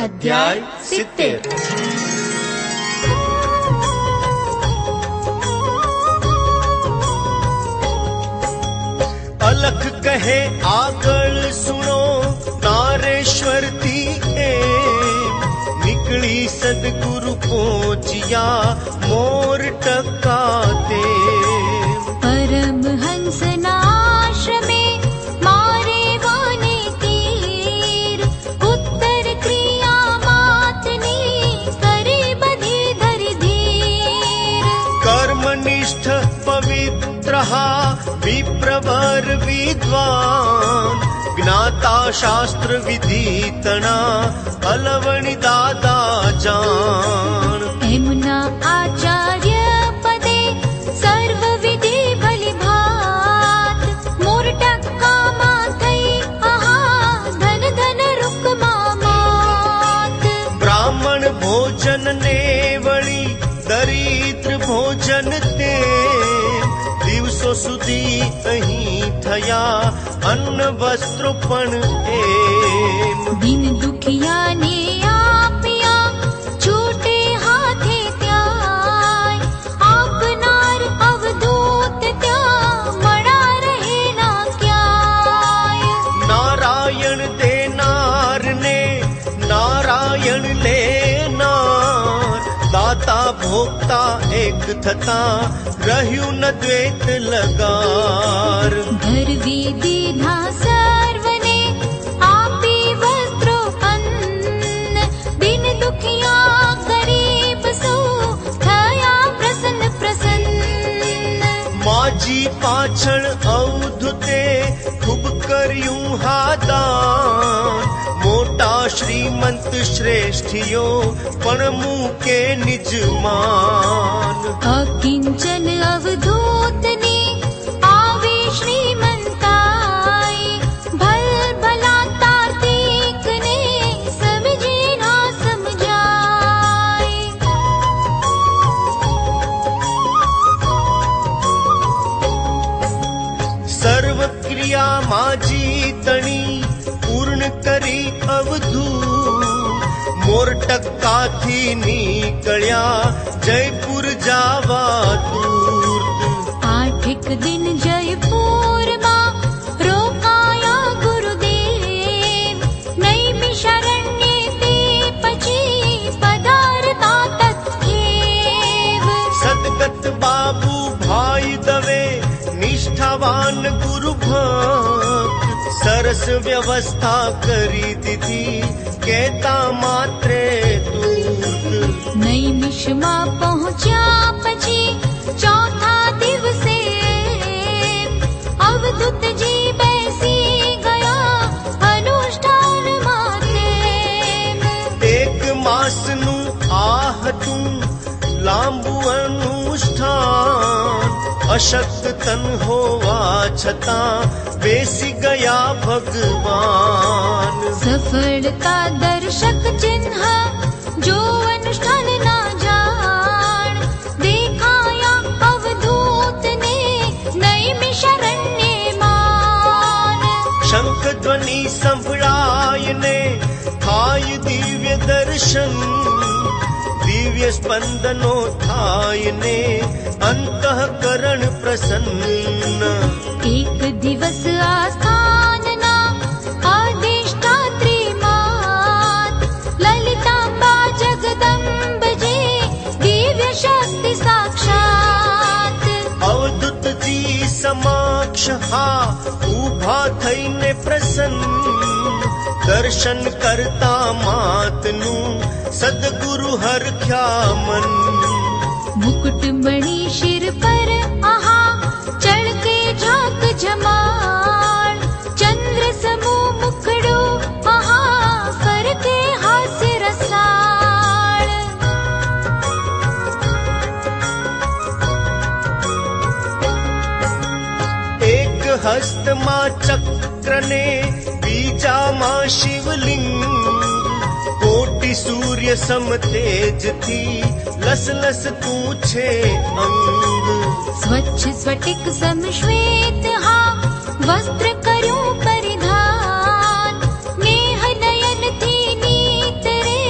अध्याय 70। अलख कहे आगळ सुनो नारेश्वर थी निकली सदगुरु पहुंचिया मोर टकाते परमहंस आश्रमे मारे वाने तीर उत्तर क्रिया मातनी करे बधी धरि धीर कर्मनिष्ठ पवित्र विप्रवर विद्वान ज्ञाता शास्त्र विधितना अलवणि दादा जान एमुना आचार्य पदे सर्व विधि भली भात मोर टक्का माथई आहा धन धन रुक्मा मात ब्राह्मण भोजन ने वળી दरिद्र भोजन ते દિવસો સુધી અહીં થયા અન્ન વસ્ત્રો પણ એમ दिन दुखिया ने आपिया छूटे हाथे त्याय आपनार अवधूत त्या मड़ा रहे ना क्याय नारायण देनार ने नारायण लेनार दाता भोक्ता एक थता રહ્યું ન દ્વૈત લગાર धरवी दीधा सर्वने आपी वस्त्रो अन्न दिन दुखिया गरीब सो थया प्रसन्न प्रसन्न માજી પાછળ અવધૂતે ખૂબ કર્યું હાદાન મોટા શ્રીમંત શ્રેષ્ઠીઓ પણ મૂકે નિજ માન अकिंचन अवधूतनी आवे श्रीमंताई भल भला तार्किक ने समझे ना समझाए સર્વ ક્રિયા માજી તણી પૂર્ણ કરી અવધૂત મોર ટક્કાથી નીકળ્યા જયપુર જાવા તૂર્ત आठिक दिन जयपुर मा रोकाया गुरुदेव नैमिषारण्य ते पछी पधारता तत्खेव સદગત બાબુ ભાઈ દવે નિષ્ઠાવાન ગુરુ ભક્ત સરસ વ્યવસ્થા કરી દીધી કહેતા માત્રે તૂર્ત नैमिष मा पहुंचा पछी चौथा दिवसे अवधूत जी बैसी गया अनुष्ठान माते એક માસનું આહતું લાંબુ અનુષ્ઠાન અશક્ત તન હોવા છતાં બેસી ગયા ભગવાન सफलता दर्शक चिन्ह जो अनुष्ठान ना जान दिखाया अवधूत ने नैमिषारण्य मान શંખ ધ્વનિ સંભળાય ને થાય દિવ્ય દર્શન દિવ્ય સ્પંદનો થાય ને અંતઃકરણ પ્રસન્ન एक दिवस आस्थान ना अधिष्ठात्री मात ललितांबा जगदंब जे दिव्य शक्ति साक्षात અવધૂત જી સમક્ષ હા ઊભા થઈને પ્રસન્ન દર્શન કરતા માતનું સદગુરુ હરખ્યા મન मुकुट मणि शिर पर आहा चढ़ के झांक जमाल चंद्र समूह मुखड़ो आहा करके हास्य रसाल એક હસ્તમાં ચક્ર ને બીજામાં શિવલિંગ કોટી સૂર્ય સમ તેજથી લસ લસ તું છે અંગ स्वच्छ स्फटिक समश्वेत हा वस्त्र करूं परिधान नेह नयन थी नीत रे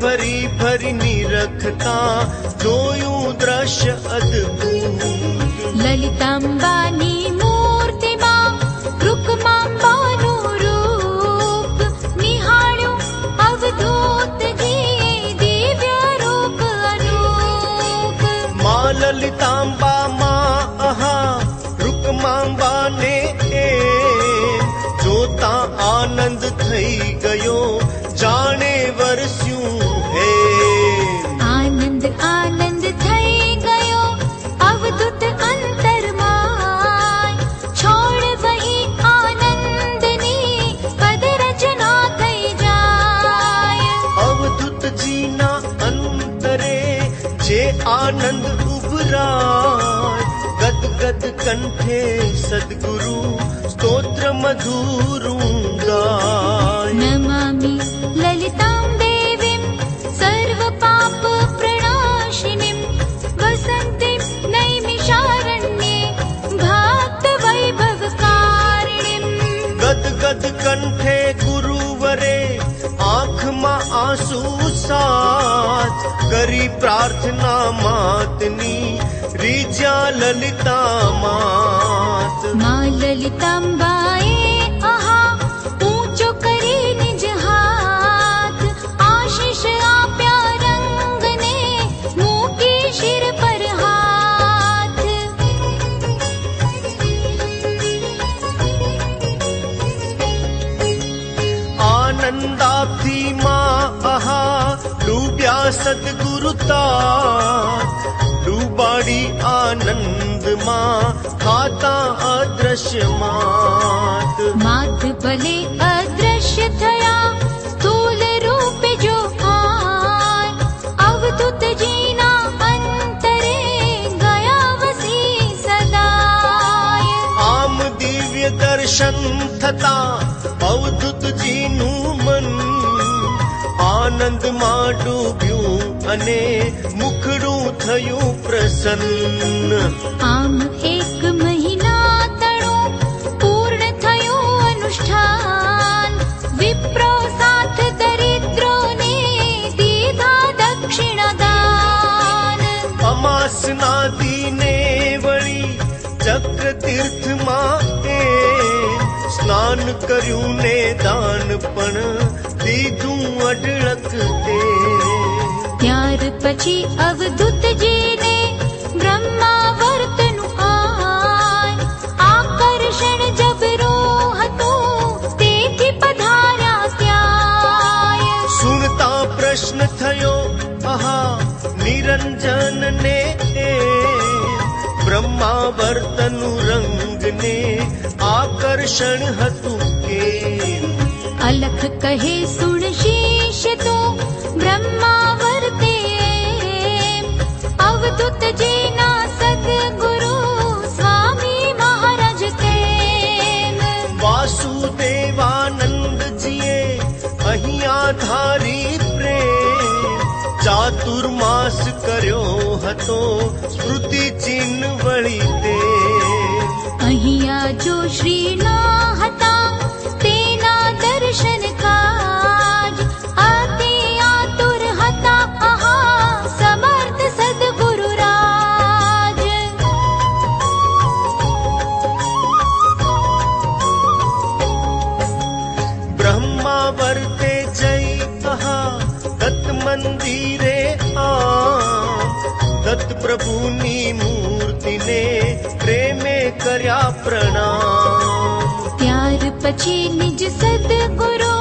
भरी भरी निरखता जोयूं दृश्य अद्भुत। ललितांबानी मूर्तिमां रुक्मांबाનું રૂપ નિહાળ્યું અવધૂતજીએ દિવ્ય રૂપ અનૂપ। माँ ललितांबा माँ अहा रुक्मांबा ने जोता आनंद थई गयो जाने वरस्યું है। આનંદ આનંદ થઈ ગયો અવધૂત અંતરમાય છોડ વહી આનંદની પદ રચના થઈ જાય। अवधूत जी ना अंतरे जे आनंद उभराय गद गद कंठे सद्गुरु स्तोत्र मधुरुं गाय। नमामि ललितां देवीं सर्वपाप प्रणाशिनीं वसन्तीं नैमिषारण्ये भक्तवैभवकारिणीं। गद गद कंठे गुरुवरे आँख मा आंसू साथ करी प्रार्थना मातनी રીજ્યા લલિતા માત। मां ललितांबाए आहा ऊंचो करी निज हाथ आशीष आप्या रंगने मूकी शिर पर हाथ। આનંદાથી માં આહા ડૂબ્યા સદગુરુતા डूबाड़ी आनंद माँ खाता अदृश्य मात। मात भले अदृश्य थया स्थूल रूप जो आय अवधूत जीना अंतरे गया वसी सदाय। आम दिव्य दर्शन थता अवधूत जी नु मन आनंद मां डूब्યું અને મુખડું થયું પ્રસન્ન। आम एक महीना तणु पूर्ण थयो अनुष्ठान विप्रो साथ दरिद्रो ने दीधा दक्षिण दान। અમાસના દિને વળી ચક્ર તીર્થ માં સ્નાન કર્યું ને દાન પણ દીધું અઢળક તે। ત્યાર પછી અવધૂતજીને બ્રહ્માવર્તનું આય આકર્ષણ જબરું હતું તેથી પધાર્યા ત્યાંય। સુનતા પ્રશ્ન થયો આહા નિરંજન ને બ્રહ્માવર્તનું રંગ ને આકર્ષણ હતું કે। अलख कहे सुन शीश तो ब्रह्मावर्ते अवधूत जीना सद्गुरु स्वामी महाराज ते। वासुदेवानंद जीए અહીંયા ધારી પ્રેમ ચાતુર્માસ કર્યો હતો સ્મૃતિ ચિહ્ન વળી તે। અહીંયા जो श्रीना હતા તેના દર્શન કાજ અતિ આતુર હતા આહા સમર્થ સદગુરુ રાજ। બ્રહ્માવર્તે જઈ આહા દત્ત મંદિરે આ દત્ત પ્રભુની મૂર્તિને પ્રેમે કર્યા પ્રણામ। ત્યાર પછી નિજ સદગુરુ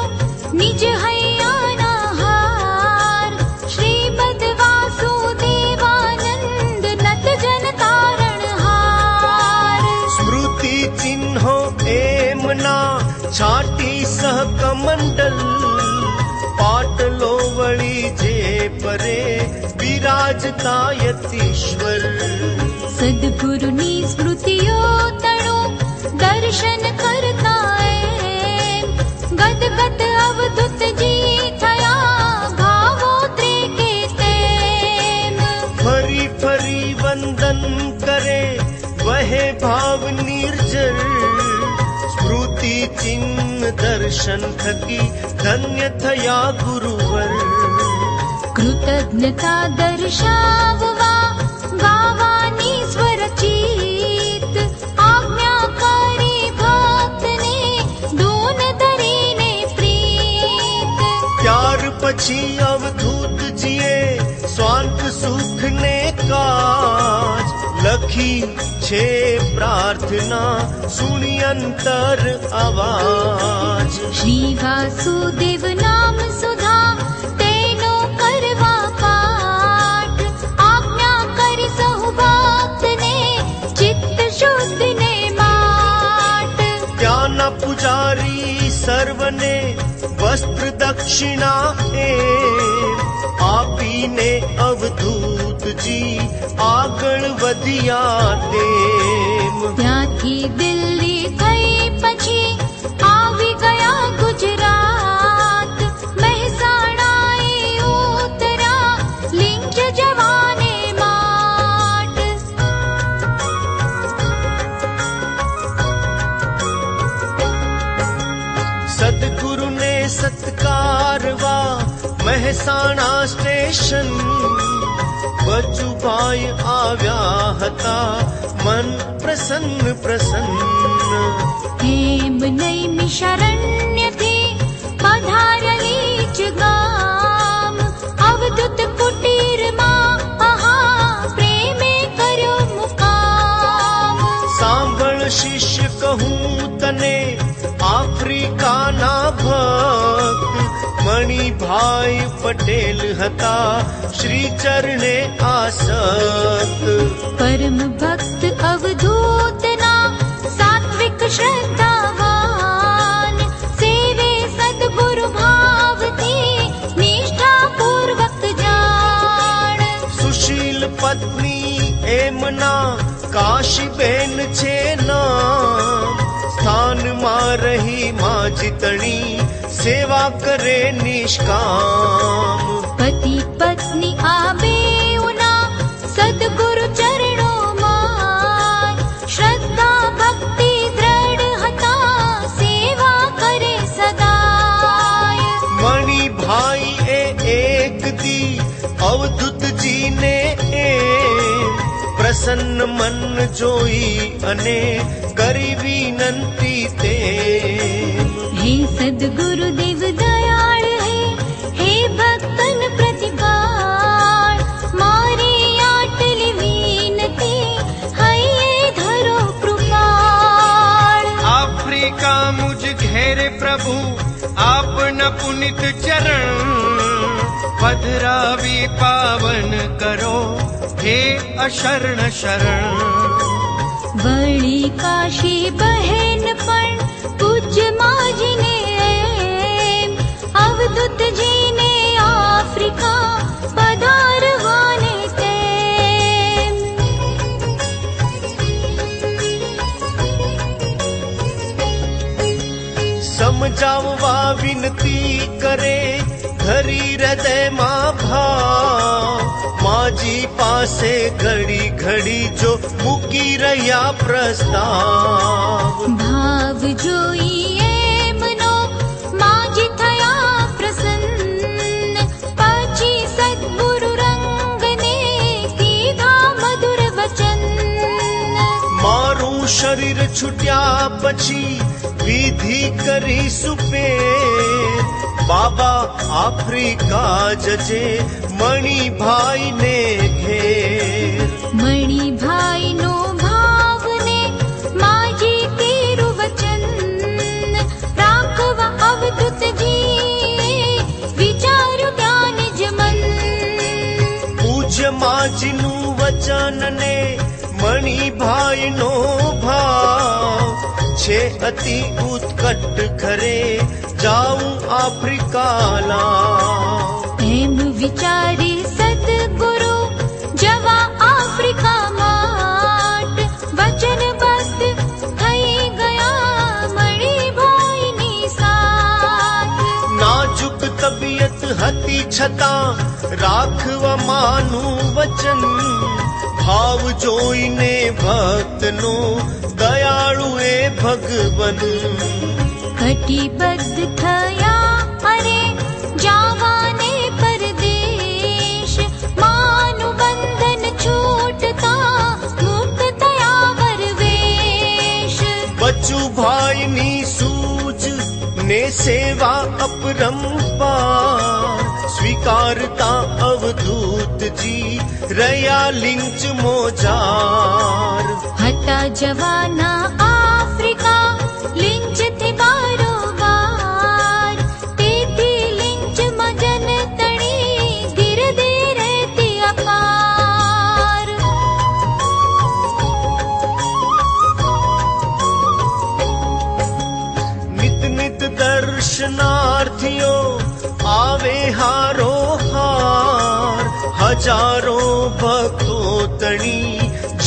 નિજ હૈયાના હાર શ્રીમદ વાસુદેવાનંદ નત જન તારણહાર। સ્મૃતિ ચિહ્નો એમના છાટી સહ કમંડલ પાટલો વળી જે પરે વિરાજતા યતીશ્વર। સદગુરુની સ્મૃતિઓ તણુ દર્શન કરતા એમ ગદગદ અવધૂતજી થયા ભાવોત્રે કે તેમ। ફરી ફરી વંદન કરે વહે ભાવ નિર્જર સ્મૃતિ ચિહ્ન દર્શન થકી ધન્ય થયા ગુરુવર। કૃતજ્ઞતા દર્શાવવા ગાવાની સ્વરચિત આજ્ઞાકારી ભક્તને દૂન ધરીને પ્રીત. ત્યાર પછી અવધૂતજીએ સ્વાંત સુખ ને કાજ લખી છે પ્રાર્થના સુણી અંતર અવાજ. શ્રી વાસુદેવ નામ સુધા તેનો કરવા પાઠ આજ્ઞા કરી સહુ ભક્તને ચિત્ત શુદ્ધને માટ. ત્યાંના પૂજારી સર્વને વસ્ત્ર દક્ષિણા આપીને અવધૂતજી આગળ વધ્યા તેમ. ત્યાંથી દિલ્હી થઈ પછી આવી ગયા ગુજરાત મહેસાણાએ ઉતરા લિંગ જવાને માટ. સદગુરુને સત્કારવા મહેસાણા સ્ટેશન બચુભાઈ આવ્યા હતા મન પ્રસન્ન પ્રસન્ન. હેમ નૈમિ શરણ્યથી પધારેલી જ ગામ અવધૂત કુટીરમાં આહા પ્રેમે કર્યો મુકામ. સાંભળ શિષ્ય કહું તને આફ્રિકાના ભક્ત મણિભાઈ પટેલ હતા શ્રી ચરણે આસક્ત. પરમ ભક્ત અવધૂતના સાત્વિક શ્રદ્ધાવાન સેવે સદગુરુ ભાવથી નિષ્ઠાપૂર્વક જાણ. સુશીલ પત્ની એમના કાશીબેન છે નામ સ્થાનમાં રહી માજીતણી સેવા કરે નિષ્કામ. પતિ પત્ની આ બેઉના સદગુરુ ચરણોમાં શ્રદ્ધા ભક્તિ દ્રઢ હતા સેવા કરે સદાય. મણિભાઈ એક દી અવધૂતજીને પ્રસન્ન મન જોઈ અને કરી વિનંતી તેમ. હે સદગુરુદેવ દયાળ હે ભક્તન પ્રતિપાળ મારી આટલી વિનતી હૈયે ધરો કૃપાળ. आफ्रिका मुझ घेरे प्रभु आपना पुनित चरण पधरावी पावन करो हे अशरण शरण. વળી કાશી બહેન પણ પૂજ્ય માજીને એમ અવધૂતજીને આફ્રિકા પધારવાને તેમ. સમજાવવા વિનતી કરે ધરી હૃદયમાં ભાવ માજી પાસે ઘડી ઘડી જો મૂકી રહ્યા પ્રસ્તાવ. ભાવ જોઈ એમનો માજી થયા પ્રસન્ન પછી સદગુરુ રંગને કીધા મધુર વચન. મારું શરીર છૂટ્યા પછી વિધિ કરી સુપેર બાબા આફ્રિકા જજે મણિભાઈને ઘેર. મણિભાઈનો ભાવને માજી તેરું વચન રાખવા અવધૂતજી વિચાર્યું ત્યાં નિજ મન. પૂજ્ય માજીનું વચન ને મણિભાઈનો ભાવ છે અતિ ઉત્કટ ખરે જાઉં આફ્રિકા લાવ. એમ વિચારી સદગુરુ જવા આફ્રિકા માટ વચનબદ્ધ થઈ ગયા મણિભાઈની સાથ. નાજુક તબિયત હતી છતાં રાખવા માનું વચન ભાવ જોઈને ભક્તનો દયાળુ એ ભગવન. કટિબદ્ધ થયા અરે જાવાને પરદેશ सेवा अपरंपार स्वीकारता अवधूत जी रया लिंच मोजार હતા જવાના આફ્રિકા લિંચથી બારોબાર તેથી લિંચમાં જનતણી ગિરદી રહેતી અપાર नित नित दर्शनार्थियों आवे हारो हार हजारों भक्तों तणी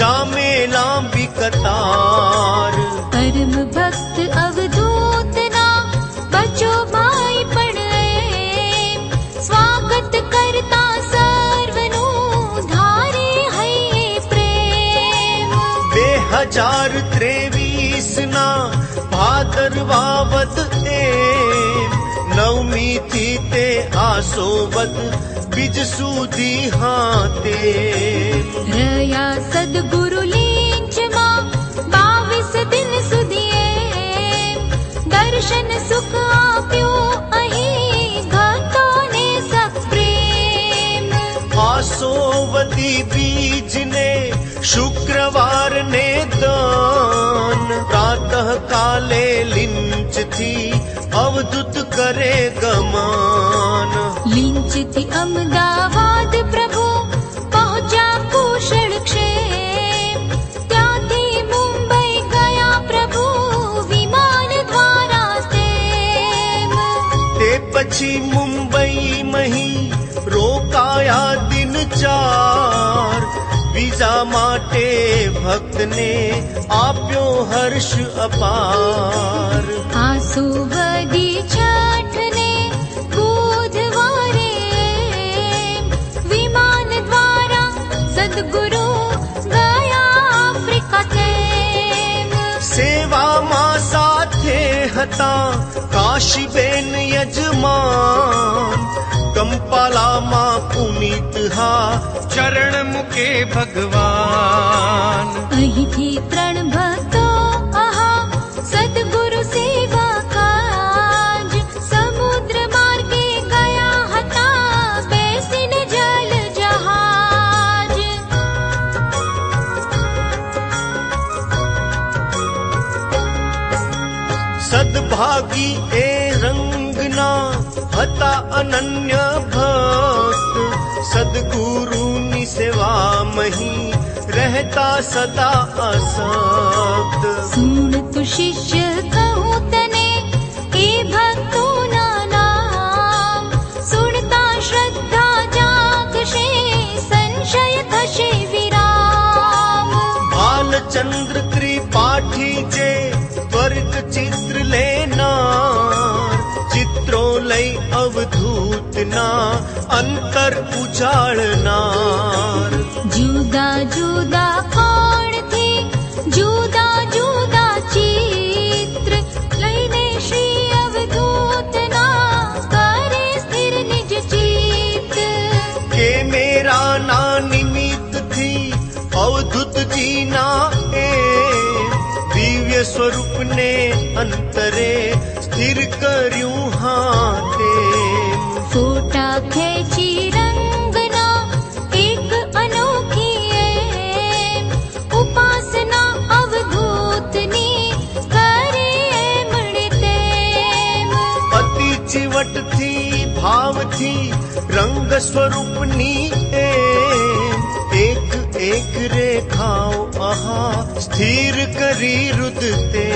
जामे लांबी कतार પરમ ભક્ત અવધૂતના બચો ભાઈ પણ એમ સ્વાગત કરતા સર્વનું ધારે હૈયે પ્રેમ 2023 ના ભાદરવાવદ એમ નવમી થી તે આસોવદ બીજ સુધી હાતે રહ્યા સદગુરુ લીંચમાં 22 દિન સુધી એમ દર્શન સુખ આપ્યું અહીં ભક્તોને સપ્રેમ આસોવદી બીજ ને શુક્રવાર ને દાન પ્રાતઃ કાલે લિંચ થી અવધૂત કરે ગમાન લીંચથી અમદાવાદ પ્રભુ પહોંચ્યા કુશળ ક્ષેમ ત્યાંથી મુંબઈ ગયા પ્રભુ વિમાન દ્વારા તેમ તે પછી મુંબઈ મહી રોકાયા દિન 4 વિઝા માટે ભક્તને આપ્યો હર્ષ અપાર આસુવદી છઠને બુધવારે વિમાન દ્વારા સદગુરુ ગયા આફ્રિકા તેમ સેવામાં સાથે હતા કાશીબેન યજમાન કંપાલામાં પુનિત હા ચરણ મુકે ભગવાન અહીંથી 3 ભક્તો આહા સદગુરુ સેવા કાજ સમુદ્ર માર્ગે ગયા હતા બેસીને જલ જહાજ સદભાગી એ રંગના હતા અનન્ય ભક્ત સદગુરુની સેવા મહી રહેતા સદા અસક્ત સુણ તું શિષ્ય કહું તને એ ભક્તોના નામ સુણતા શ્રદ્ધા જાગશે સંશય થશે વિરામ બાલચંદ્ર ત્રિપાઠી જે ત્વરિત ચિત્ર લેનાર ચિત્રો લઈ અવધૂતના અંતર ઉજાળનાર જુદા જુદા કોણથી જુદા જુદા ચિત્ર લઈને શ્રી અવધૂતના કરે સ્થિર નિજ ચિત્ત કે મેરાના નિમિત્તથી અવધૂતજીના એ દિવ્ય સ્વરૂપને અંતરે સ્થિર કર્યું હાથે ફોટા ખેંચી રંગના એક અનોખી એમ ઉપાસના અવધૂતની કરે એમણે તેમ અતિ ચીવટથી ભાવથી રંગ સ્વરૂપની એ એક એક રેખાઓ આહા સ્થિર કરી રુદતે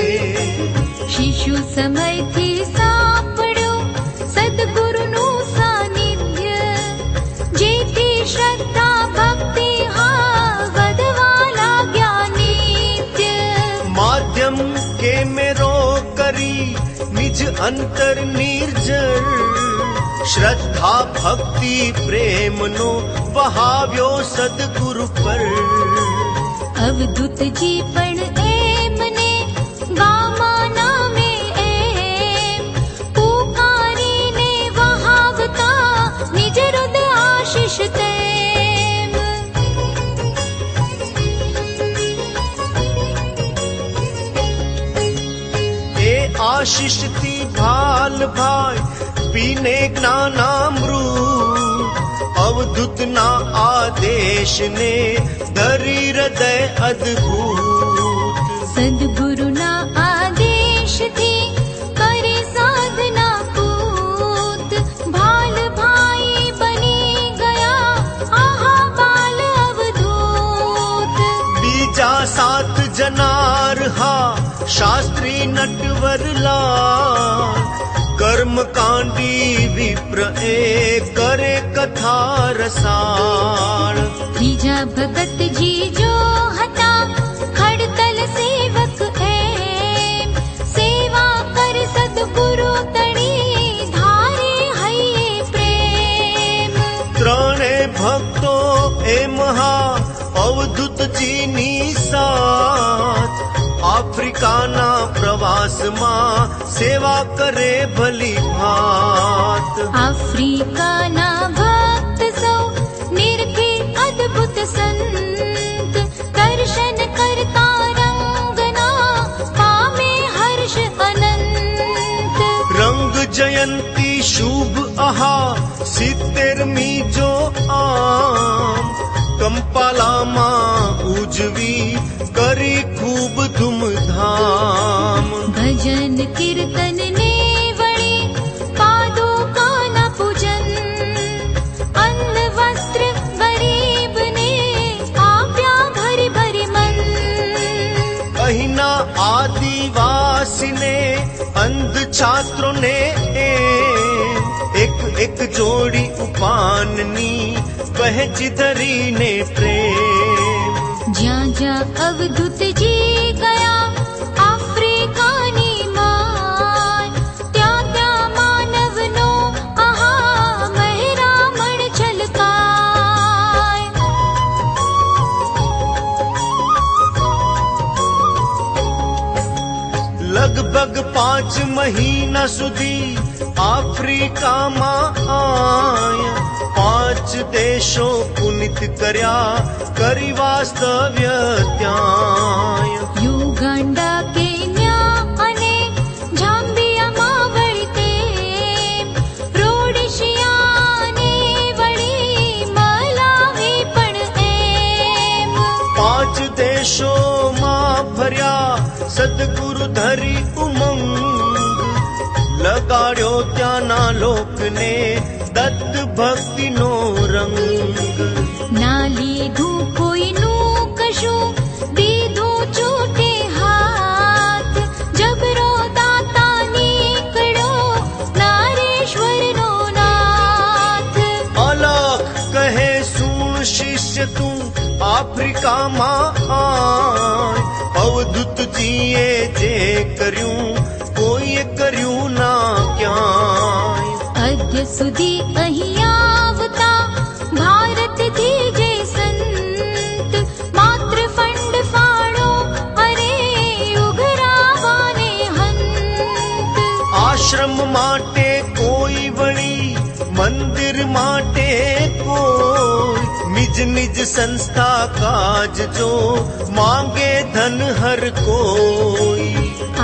શિશુ સમયથી સાંભળ્યું સદગુરુનું સાનિધ્ય જેથી શ્રદ્ધા ભક્તિ હા વધવા લાગ્યા નિત્ય માધ્યમ કે મેરો કરી નિજ અંતર નિર્જર શ્રદ્ધા ભક્તિ પ્રેમનો વહાવ્યો સદગુરુ પર અવધૂતજી પણ એમને ગામા નામે એમ પુકારીને વહાવતા નિજ રુદ આશીષ તેમ એ આશીષથી ભાર ભાઈ પીને જ્ઞાનામૃત અવધૂતના આદેશને ધરી હૃદય અદ્ભુત સદગુરુના આદેશથી કરે સાધના પૂત ભાલ ભાઈ બની ગયા આહા બાલ અવધૂત બીજા 7 જનાર હા શાસ્ત્રી નટવરલાલ કર્મકાંડી વિપ્ર એ કરે કથા રસાળ ત્રીજા ભગતજી જો હતા ખડતલ સેવક એમ સેવા કર સદગુરુ તણી ધારે હૈયે પ્રેમ ત્રણે ભક્તો એ મહા અવધૂતજીની સાથ આફ્રિકાના પ્રવાસમાં સેવા કરે ભલી ભાત આફ્રિકાના ભક્ત સૌ નિરખે અદ્ભુત સંત દર્શન કરતા રંગના પામે હર્ષ અનંત રંગ જયંતી શુભ આહા 70મી જો આમ કંપાલામાં ઉજવી કરી ખૂબ ધૂમધામ ભજન કીર્તન ને વળી પાદુકાના પૂજન અન્ન વસ્ત્ર ગરીબને આપ્યા ભરી ભરી મન અહીંના આદિવાસીને અંધ છાત્રોને એક જોડી ઉપાનની વહેંચી ધરીને પ્રેમ જ્યાં જ્યાં અવધૂતજી ગયા આફ્રિકાની માન ત્યાં ત્યાં માનવનો આહા મહેરામણ છલકાય લગભગ 5 મહિના સુધી આફ્રિકામાં આયા 5 દેશો પુનિત કર્યા કરી વાસ્તવ્ય ત્યાં યુગાન્ડા કેન્યા અને ઝામ્બિયામાં વળી તેમ રોડેશિયાને વળી મલાવી પણ એમ 5 દેશોમાં ફર્યા સદગુરુ ધરી ઉમંગ લગાડ્યો ત્યાંના લોકને દત્ત ભક્તિનો રંગ ના લીધું કોઈનું કશું દીધું છૂટે હાથ જબરો દાતા નીકળ્યો નારેશ્વરનો નાથ અલખ કહે સુણ શિષ્ય તું આફ્રિકામાં આય અવધૂતજીએ જે કર્યું કોઈએ કર્યું ના ક્યાંય અદ્ય સુધી અહીં આવતા ભારતથી જે સંત માત્ર ફંડ ફાળો અરે ઉઘરાવાને હંત આશ્રમ માટે કોઈ વળી મંદિર માટે કોઈ નિજ નિજ સંસ્થા કાજ જો માંગે ધન હર કોઈ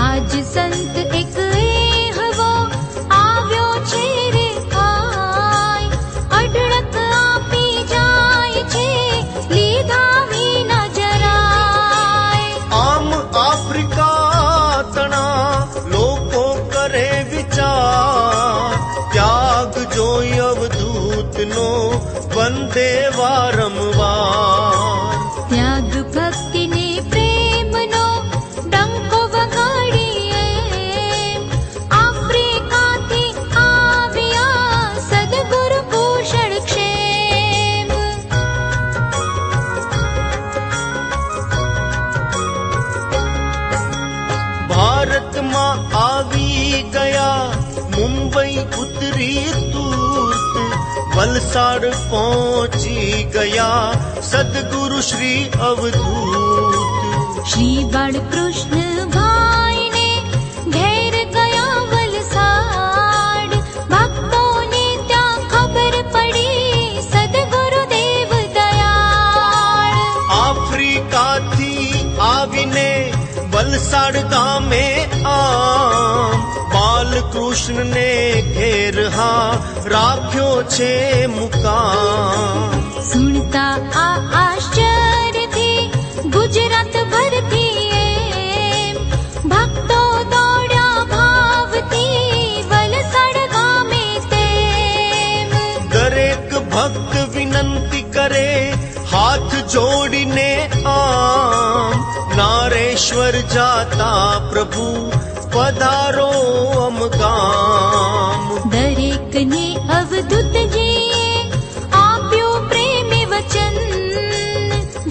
આજ સંત એક એહવો આવ્યો છે રે આય અઢળક આપી જાય છે લીધા વિના જરાય આમ આફ્રિકા તણા લોકો કરે વિચાર ત્યાગ જોઈ અવધૂતનો વંદે વારંવાર ત્યાગ ભક્તિને પ્રેમનો ડંકો વગાડીએ આફ્રિકાથી આવ્યા સદગુરુ કુશળ ક્ષેમ ભારતમાં આવી ગયા મુંબઈ ઉતરી તુર્ત વલસાડ પહોંચી ગયા સદગુરુ શ્રી અવધૂત શ્રી બાળકૃષ્ણ ભાઈને ઘેર ગયા વલસાડ ભક્તોને ત્યાં ખબર પડી સદગુરુદેવ દયાળ આફ્રિકાથી આવીને વલસાડ ગામે આમ બાલ બાલકૃષ્ણને ઘેર હા રાખ્યો છે મુકામ. સુણતા આ આશ્ચર્યથી ગુજરાત ભરથી એમ ભક્તો દોડ્યા ભાવથી વલસાડ ગામે તેમ. દરેક ભક્ત વિનંતી કરે હાથ જોડીને આમ, નારેશ્વર જાતા પ્રભુ પધારો અમ ગામ. દરેકને અવધૂતજીએ આપ્યું પ્રેમે વચન,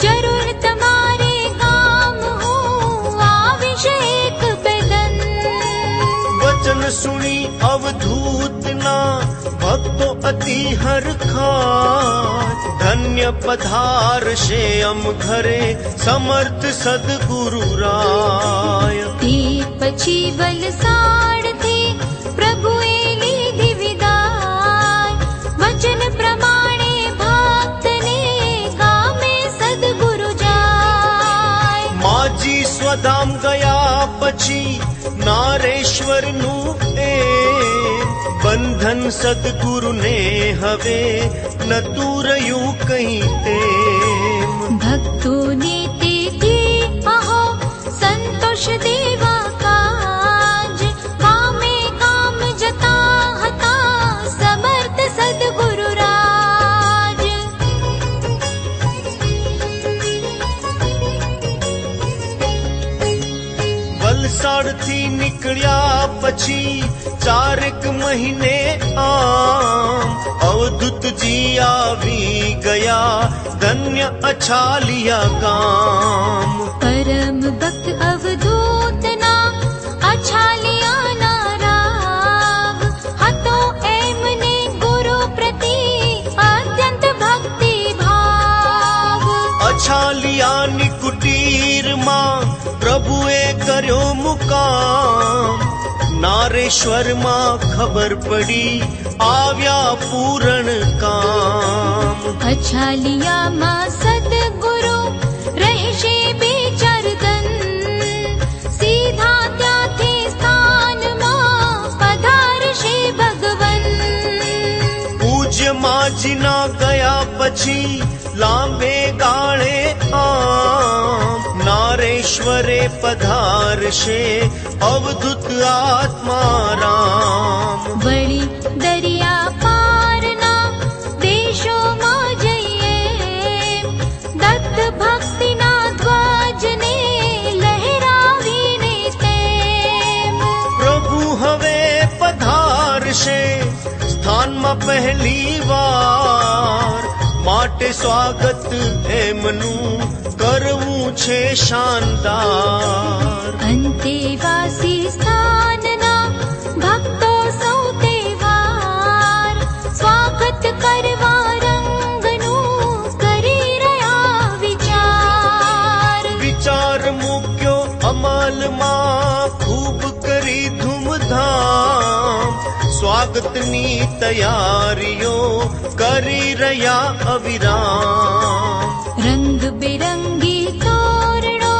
જરૂર તમારે ગામ હું આવીશ એક બેદન. વચન સુણી અવધૂતના ભક્તો અતિ હરખા, ધન્ય પધારશે અમ ઘરે સમર્થ સદગુરુ રાય. તે પછી વલસાડથી પ્રભુએ લીધી વિદાય, વચન પ્રમાણે ભક્તને ગામે સદગુરુ જાય. માજી સ્વધામ ગયા પછી નારેશ્વરનું એમ, બંધન સદગુરુને હવે નતું રહ્યું કहीं તેમ. ભક્તોને તેથી અહો સંતોષ દેવા કાજ, કામે કામ જતા હતા સમર્થ સદગુરુ રાજ. વલસાડથી નીકળ્યા પછી 4 મહિને આમ, અવધૂતજી આવી ગયા ધન્ય અછાલિયા ગામ. પરમ ભક્ત અવધૂતના અછાલિયાના રાગ હતો એમને ગુરુ પ્રતિ અત્યંત ભક્તિ ભાવ. અછાલિયાની કુટીરમાં પ્રભુએ કર્યો મુકામ, નારેશ્વરમાં ખબર પડી આવ્યા પૂરણ કામ. અછાલિયામાં સદગુરુ રહેશે બે-ચાર દન, સીધા ત્યાંથી સ્થાનમાં પધારશે ભગવન. પૂજ્ય માજીના ગયા પછી લાંબે ગાળે આમ, નારેશ્વરે પધારશે અવધૂત આત્મારામ. વળી દરિયા પારના દેશોમાં જઈએ, દત્ત ભક્તિના ધ્વજને લહેરાવીને તેમ. પ્રભુ હવે પધારશે સ્થાનમાં પહેલી વાર, માટે સ્વાગત એમનું કરવું છે શાનદાર. અંતેવાસી સ્થાનના ભક્તો સૌ તહેવાર, સ્વાગત કરવા રંગનું કરી રહ્યા વિચાર. વિચાર મૂક્યો અમલમાં ખૂબ કરી ધૂમધામ, સ્વાગતની તૈયારીઓ કરી રહ્યા અવિરામ. રંગબેરંગી તોરણો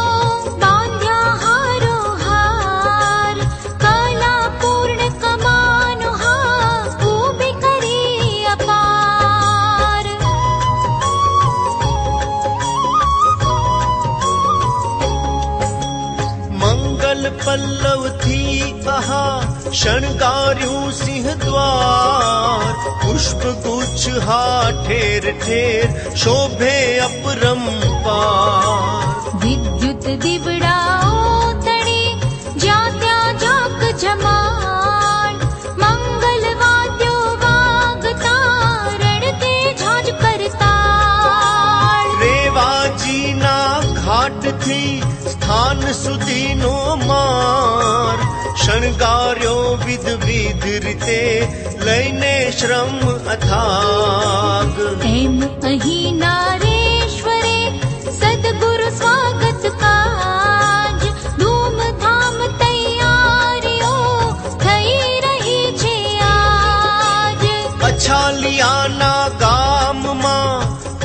બાંધ્યા હારો હાર, કલાપૂર્ણ કમાનો હા ઊભી કરી અપાર. મંગલ પલ્લવથી આહા શણગાર્યું સિંહ દ્વાર, પુષ્પગુચ્છ હા ઠેર ઠેર શોભે અપરંપાર. વિદ્યુત દીવડાઓ તળે જ્યાં ત્યાં જાક જમાડ, મંગલ વાદ્યો વાગતા રણતે ઝાંઝ કરતાળ. રેવાજીના ઘાટથી સ્થાન સુધીનો માર, શણગાર્યો વિધ રીતે લઈને શ્રમ અથાગ. એમ અહીં નારેશ્વરે સદગુરુ સ્વાગત કાજ, ધૂમધામ તૈયારીઓ થઈ રહી છે આજ. અછાલિયાના ગામમાં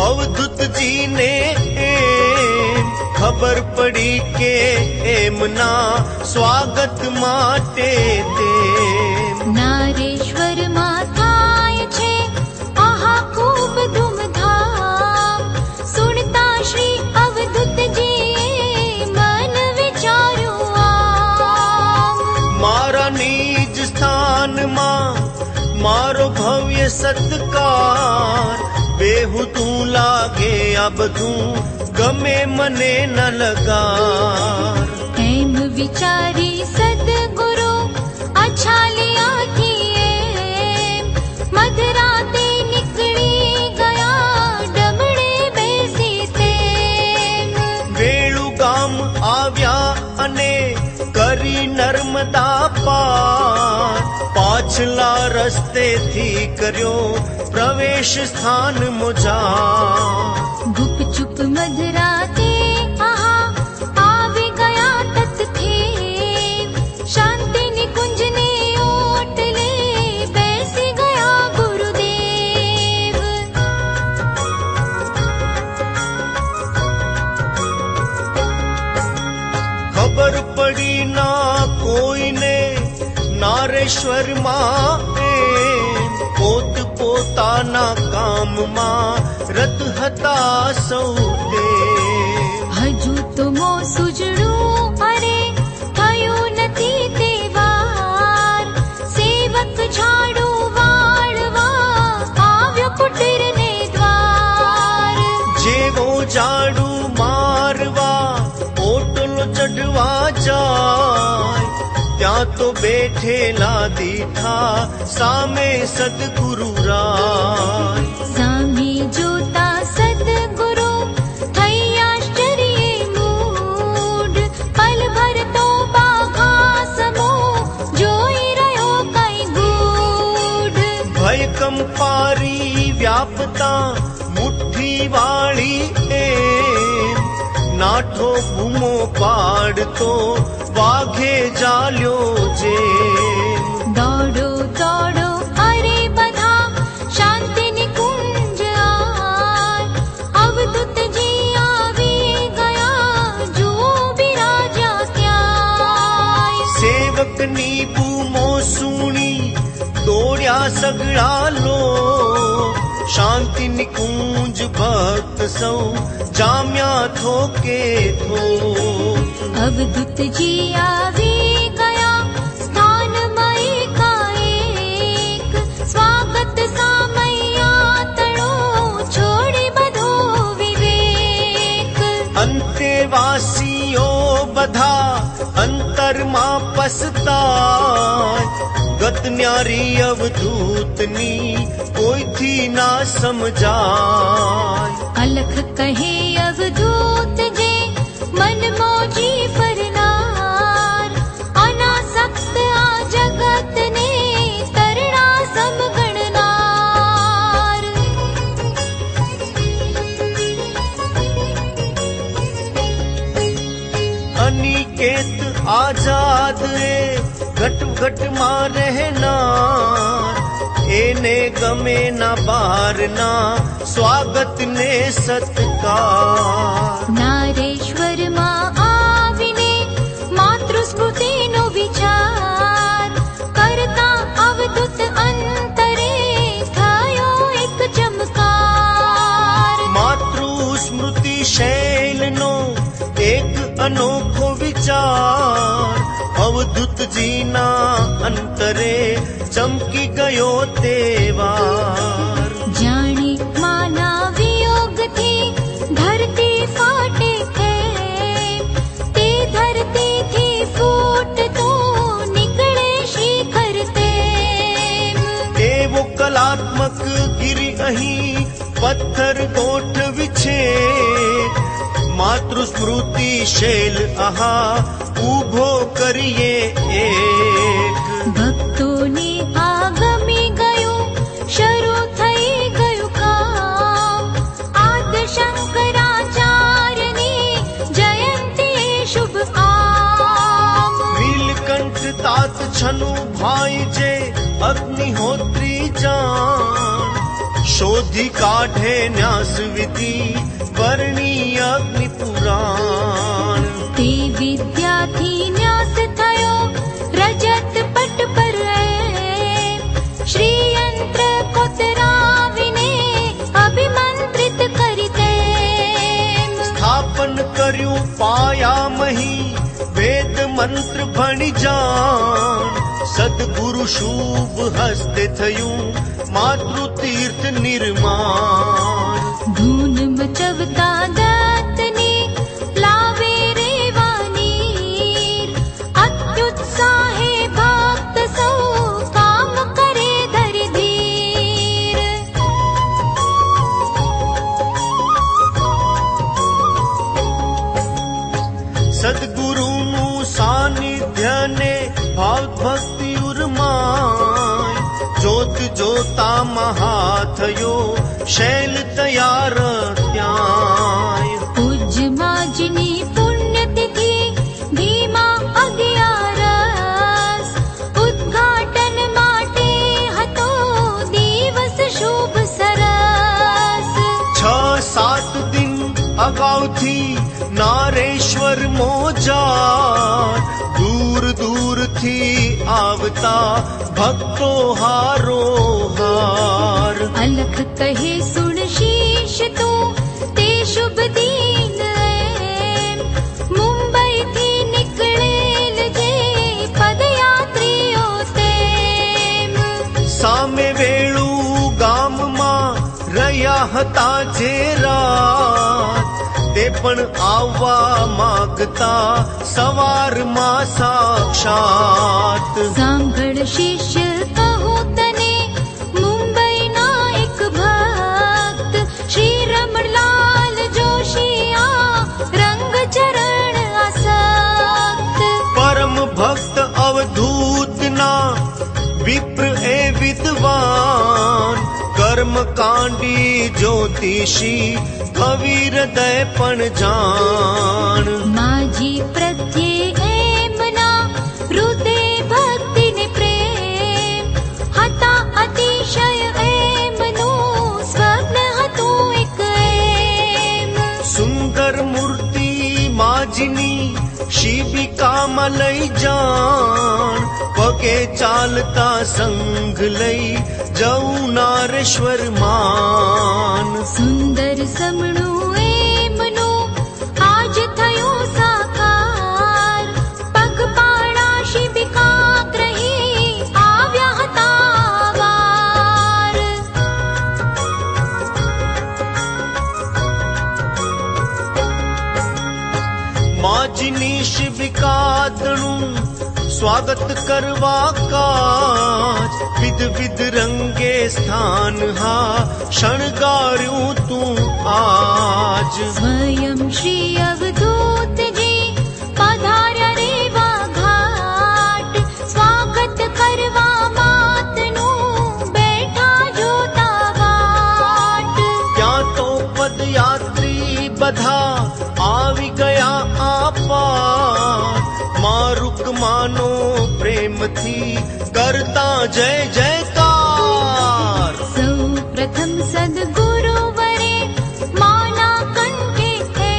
અવધૂતજીને એમ ખબર પડી કે એમના સ્વાગત માટે તે સત્કાર બેહુતું લાગે આ બધું ગમે મને ન લગાર એમ વિચારી સદગુરુ અછાલિયાથી એમ મધરાતે નીકળી ગયા ડમણે બેસી તેમ વેળુ ગામ આવ્યા અને કરી નર્મદા પાર પાછલા રસ્તેથી કર્યો પ્રવેશ સ્થાન મોજા ગુપચુપ મધરાતે આહા આવી ગયા તત્થે શાંતિની કુંજને ઓટલે બેસી ગયા ગુરુદેવ ખબર પડી ના કોઈને નારેશ્વરમાં એમ પોત પોતાના કામમાં રત હતા સૌ તે હજુ તો મો સુજડું અરે થયું નથી તે વાર સેવક ઝાડુ વાળવા આવ્યો કુટીરને દ્વાર જેવો ઝાડુ મારવા ઓટલો ચઢવા જાય ત્યાં તો બેઠેલા દીઠા સામે સદગુરુ રાય સામે જોતા સદગુરુ થઈ આશ્ચર્યે મૂઢ પલભર તો બાઘા સમો જોઈ રહ્યો કઈ ગૂઢ ભય કંપારી વ્યાપતા મુઠ્ઠી વાળી એમ નાઠો બૂમો પાડતો વાઘે ચાલ્યો છે દોડો દોડો અરે બધા શાંતિની કુંજ આર અવધૂતજી આવી ગયા જુઓ બિરાજ્યા ક્યાંય સેવકની બૂમો સુણી દોડ્યા સગડા લો શાંતિની કુંજ ભક્ત સૌ જામ્યા થોકે થોક અવધૂતજી આવી ગયા સ્થાનમાં એકાએક સ્વાગત સામૈયા તળો છોડી બધો વિવેક અંતેવાસીઓ બધા અંતરમાં પસતાય ગત ન્યારી અવધૂતની કોઈથી ના સમજાય અલખ કહે અવધૂત જે મન મોજી ફરનાર અનાસક્ત આ જગતને તરણા સમગણનાર અનિકેત આઝાદ એ ઘટ ઘટમાં રહેનાર એને ગમે ના બારના સ્વાગત ને સત્કાર નારેશ્વરમાં આવીને માતૃસ્મૃતિનો વિચાર કરતા અવધૂત અંતરે થયો એક ચમકાર માતૃ સ્મૃતિ શૈલનો એક અનોખો વિચાર અવધૂતજીના અંતરે ચમકી ગયો તેવાર જાણે માના વિયોગથી ધરતી ફાટે એમ તે ધરતીથી ફૂટતો નીકળે શિખર તેમ એવો કલાત્મક ગિરી અહીં પથ્થર ગોઠવી છે માતૃ સ્મૃતિ શૈલ આહા ઊભો કરીએ એક ભક્તોને આગમી ગયું શરૂ થઈ ગયું કામ આદ શંકરાચાર્યની જયંતી શુભ આમ નીલકંઠ તાત છનુ ભાઈ જે અગ્નિહોત્રી જાણ શોધી કાઢે ન્યાસ વિધિ વર્ણી અગ્નિ પુરાણ તે વિદ્યાથી ન્યાસ થયો રજત પટ પર એમ શ્રી યંત્ર કોતરાવીને અભિમંત્રિત કરી તેમ સ્થાપન કર્યું પાયા મહી વેદ મંત્ર ભણી જાણ સદગુરુ શુભ હસ્તે થયું માતૃ તીર્થ નિર્માણ ધૂન મચવતા દત્તની લાવે રેવાનીર અત્યુત્સાહે ભક્ત સૌ કામ કરે ધરધીર સદગુરુનું સાનિધ્ય ને ભાવ ભક્તિ ઉર્માય જોત જોતા મહા થયો શૈલ તૈયાર ત્યાંય પૂજ્ય માજની પુણ્યતિથિ ધીમા 11 ઉદ્ઘાટન માટે હતો દિવસ શુભ સરસ 6-7 દિન અગાઉથી નારેશ્વર મોજાર દૂર દૂરથી આવતા ભક્તો હારો હાર અલખ કહે સુણ શીશ તું તે શુભ દિન એમ મુંબઈથી નીકળેલ જે પદયાત્રીઓ તેમ સામે વેળું ગામમાં રહ્યા હતા જે રાત તે પણ આવવા માગતા સવારમાં સાક્ષાત સાંભળ શિષ્ય કહું તને મુંબઈના એક ભક્ત શ્રી રમણલાલ જોશી આ રંગ ચરણ આસક્ત પરમ ભક્ત અવધૂતના વિપ્ર એ વિદ્વાન કર્મકાંડી જ્યોતિષી કવિ હૃદય પણ જાણ માજી પ્રત્યે એમના હૃદય ભક્તિને પ્રેમ હતા અતિશય એમનું સ્વપ્ન હતું એક એમ સુંદર મૂર્તિ માજીની શિબિકામાં લઈ જાણ પગે ચાલતા સંગ લઈ જવું નારેશ્વર માન સુંદર સમણું એમનું આજ થયું સાકાર પગપાળા શિબિકા ગ્રહી આવ્યા હતા વાર માજીની શિબિકાદનું સ્વાગત કરવા કાજ વિધ વિધ રંગે સ્થાન હા શણગાર્યું તું આજ સ્વયં શ્રી અવધૂતજી પધાર્યા રેવા ઘાટ સ્વાગત કરવા માતનું બેઠા જોતા વાટ ત્યાં તો પદયાત્રી બધા આવી ગયા આપાર મારુકમાનો પ્રેમથી કરતા જય જયકાર સૌ પ્રથમ સદગુરુવરે માના કંઠે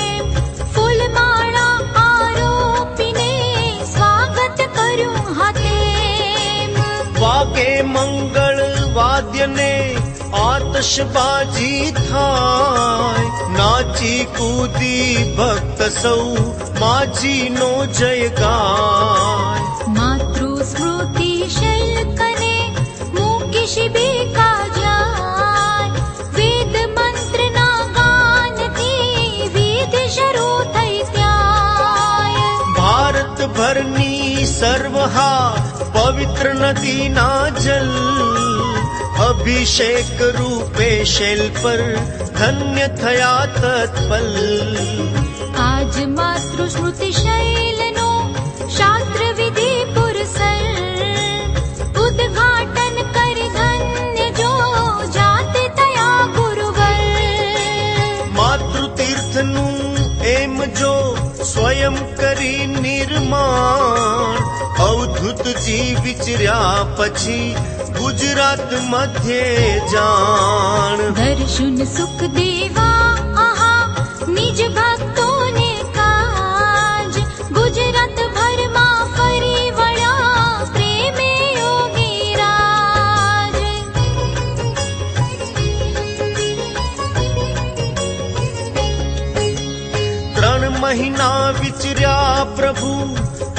એમ ફૂલમાળા આરોપીને સ્વાગત કર્યું હાથે વાગે મંગળ વાદ્યને આતશબાજી થાય નાચી કૂદી ભક્ત સૌ માજીનો જય ગાય માતૃ સ્મૃતિ શૈલકને મૂકી શિબિકા જાય વેદ મંત્રના ગાનથી વિધિ શરૂ થઈ ત્યાંય ભારત ભરની સર્વહા પવિત્ર નદીના જલ અભિષેક રૂપે શૈલ પર ધન્ય થયા તત્પલ આજ માતૃ સ્મૃતિ શૈલનો શાસ્ત્ર વિધિ પુરસર ઉદ્ઘાટન કર ધન્ય જો જાતે તયા ગુરુવર માતૃતીર્થનું એમ જો સ્વયં કરી નિર્માણ અવધૂતજી વિચર્યા પછી ગુજરાત મધ્યે જાણ દર્શન સુખ દેવા આહા નિજ ભક્તોને કાજ ગુજરાત ભરમાં ફરી વળ્યા પ્રેમે યોગી રાજ મહિના વિચર્યા પ્રભુ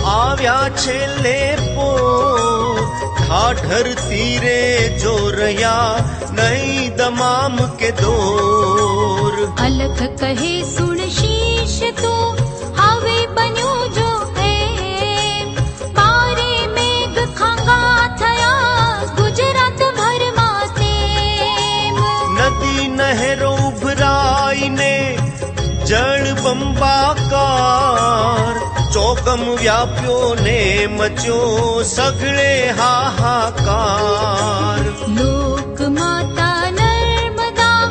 આવ્યા છેલ્લે પો ઠાઠર તીરે જો રહ્યા નહીં દમામ કે દોર અલખ કહે સુણ શીશ તો હવે બન્યો જો એમ બારે મેઘ ખાંગા થયા ગુજરાત ભરમાં તેમ નદી નહેરો ઉભરાઈને જળ બંબાકાર ચોગમ વ્યાપ્યો ને મચ્યો સઘળે હાહાકાર લોક માતા નર્મદા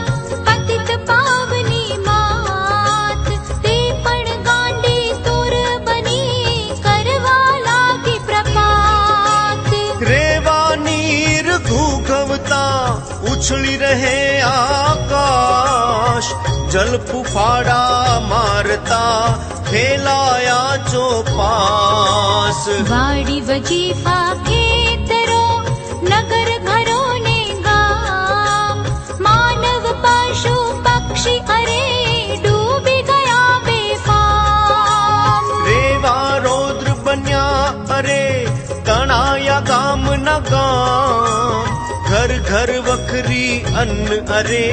પતિત પાવની માત તે પણ ગાંડી તુર બની કરવા લાગી પ્રપાત રેવા નીર ઘૂઘવતા ઉછળી રહે આકાશ જલ ફુફાડા મારતા ફેલાયા ચોપાસ વાડી વજીફા ખેતરો નગર ઘરો ને ગામ માનવ પશુ પક્ષી અરે ડૂબી ગયા બેફામ રેવા રૌદ્ર બન્યા અરે તણાયા ગામના ગામ ઘર ઘર વખરી અન્ન અરે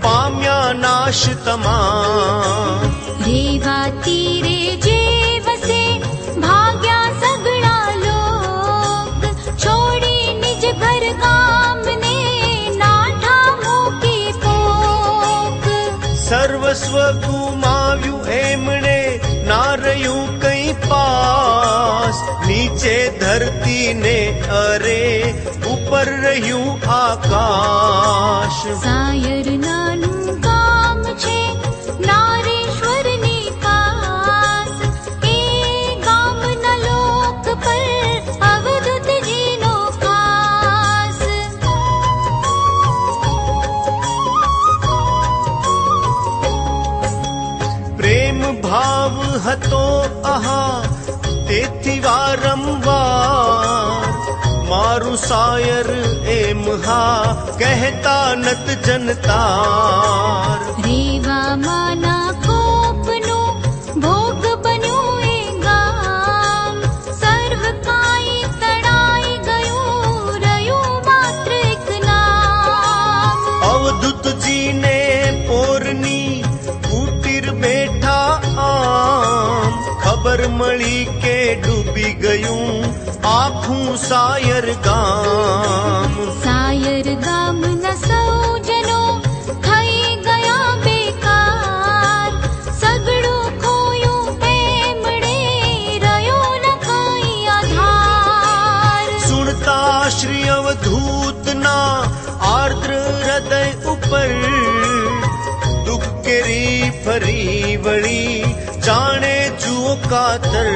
પામ્યા નાશ તમામ રેવા તીરે જે વસે ભાગ્યા સગળા લોક છોડી નિજ ઘર ગામને નાઠા મૂકી પોક સર્વસ્વ ગુમાવ્યું એમણે ના રહ્યું કઈ પાસ નીચે ધરતી ને અરે ઉપર રહ્યું આકાશ સાયર નાનું ગામ છે નારેશ્વરની પાસ એ ગામના લોક પર અવધૂતજીનો ખાસ પ્રેમ ભાવ હતો આહા તેથી વારંવાર મારું સાયર એમ હા કહેતા નત જનતાર રેવા માના કોપનું ભોગ બન્યું એ ગામ સર્વ કાંઈ તણાઈ ગયું રહ્યું માત્ર એક નામ અવધૂતજીને પોરની કુટીર બેઠા આમ ખબર મળી કે ડૂબી ગયું આખું સાયર ગામ સાયર ગામના સૌજનો થઈ ગયા બેકાર સગળું ખોયું એમણે રહ્યો ન કાંઈ આધાર સુણતા શ્રી અવધૂતના આર્દ્ર હૃદય ઉપર દુઃખ કેરી ફરી વળી જાણે જુઓ કાતર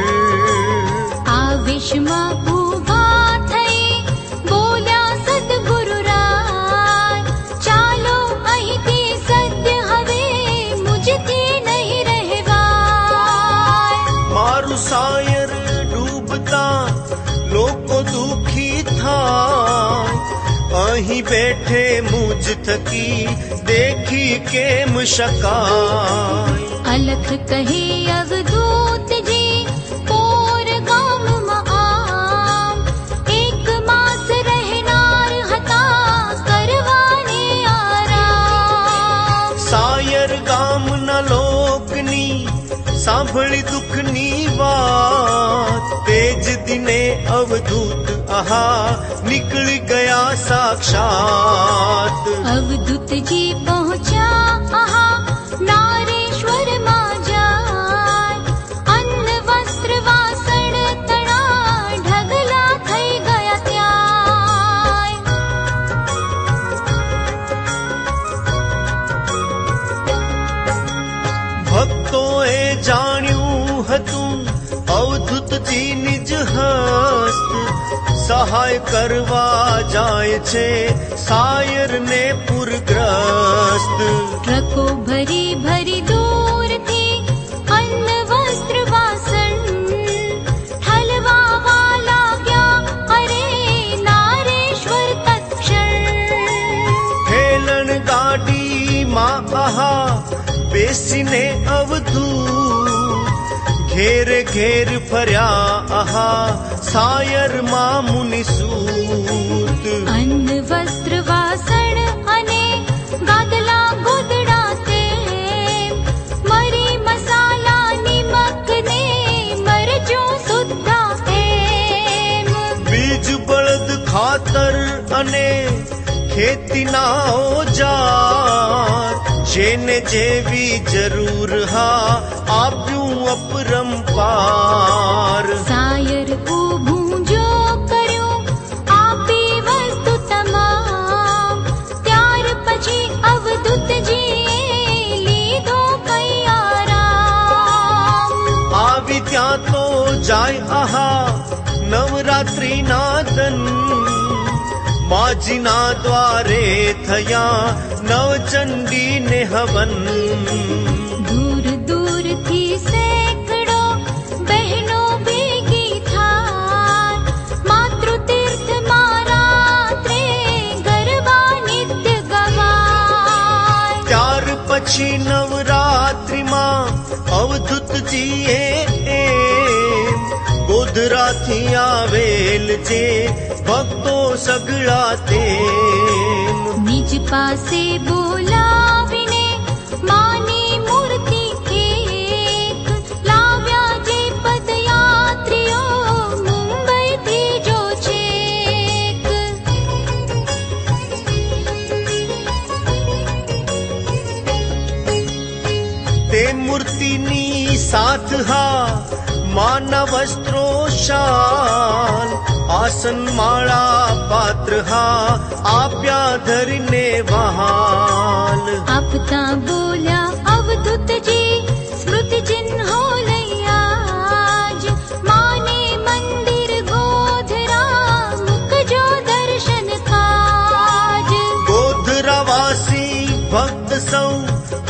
આવેશમાં ઊભા થઈ બોલ્યા સદગુરુ રાય ચાલો અહીંથી સત્ય હવે મુજથી નહીં રહેવાય મારું સાયર ડૂબતા લોકો દુખી થાય અહીં બેઠે મુજ થકી દેખી કેમ શકાય અલખ કહે અવધૂતજી પોર ગામમાં આમ એક માસ રહેનાર હતા કરવાને આરામ સાયર ગામના લોકની સાંભળી દુઃખની વાત તેજ દિને અવધૂત આહા નીકળી ગયા સાક્ષાત અવધૂતજી પહોંચ્યા આહા નારેશ્વરમાં જાય અન્ન વસ્ત્ર વાસણ તણા ઢગલા થઈ ગયા ત્યાં ભક્તોએ જાણ્યું હતું અવધૂતજી નિજ હસ્ત સહાય કરવા જાય છે સાયરને પૂરગ્રસ્ત ટ્રકો ભરી ભરી દૂરથી અન્ન વસ્ત્ર વાસણ ઠલવાવા લાગ્યા અરે નારેશ્વર તત્ક્ષણ હેલણ ગાડીમાં આહા બેસીને અવધૂત ઘેરે ઘેર ફર્યા આહા સાયર માં મુનિસૂત અન્ન વસ્ત્ર વાસણ અને ગાદલા ગોદડા તે મરી મસાલા નિમક ને મરચું સુદ્ધા એમ બીજ બળદ ખાતર અને ખેતીના ઓજાર જેને જેવી જરૂર હા આપ્યું અપરંપાર સાયર ઊભું જો કર્યું આપી વસ્તુ તમામ ત્યાર પછી અવધૂતજીએ લીધો કૈયારામ આવી ત્યાં તો જાય આહા નવરાત્રિના દન માજીના દ્વારે થયા નવચંડીને હવન દૂર દૂરથી સેંકડો બહેનો ભેગી થાય માતૃતીર્થમાં રાત્રે ગરબા નિત્ય ગવાય ત્યાર પછી નવરાત્રિમાં અવધૂતજીએ એમ ગોધરાથી આવેલ જે ભક્તો સગળા તેમ નિજ પાસે બોલાવીને માની મૂર્તિ એક લાવ્યા જે પદયાત્રીઓ મુંબઈથી જો છેક તે મૂર્તિની સાથ હા માના વસ્ત્રો શાલ આસન માળા પાત્ર હા આપ્યા ધરીને વહાલ આપતા બોલ્યા અવધૂતજી સ્મૃતિ ચિહ્નો લઈ આજ માને મંદિર ગોધરા મુકજો દર્શન કાજ ગોધરાવાસી ભક્ત સૌ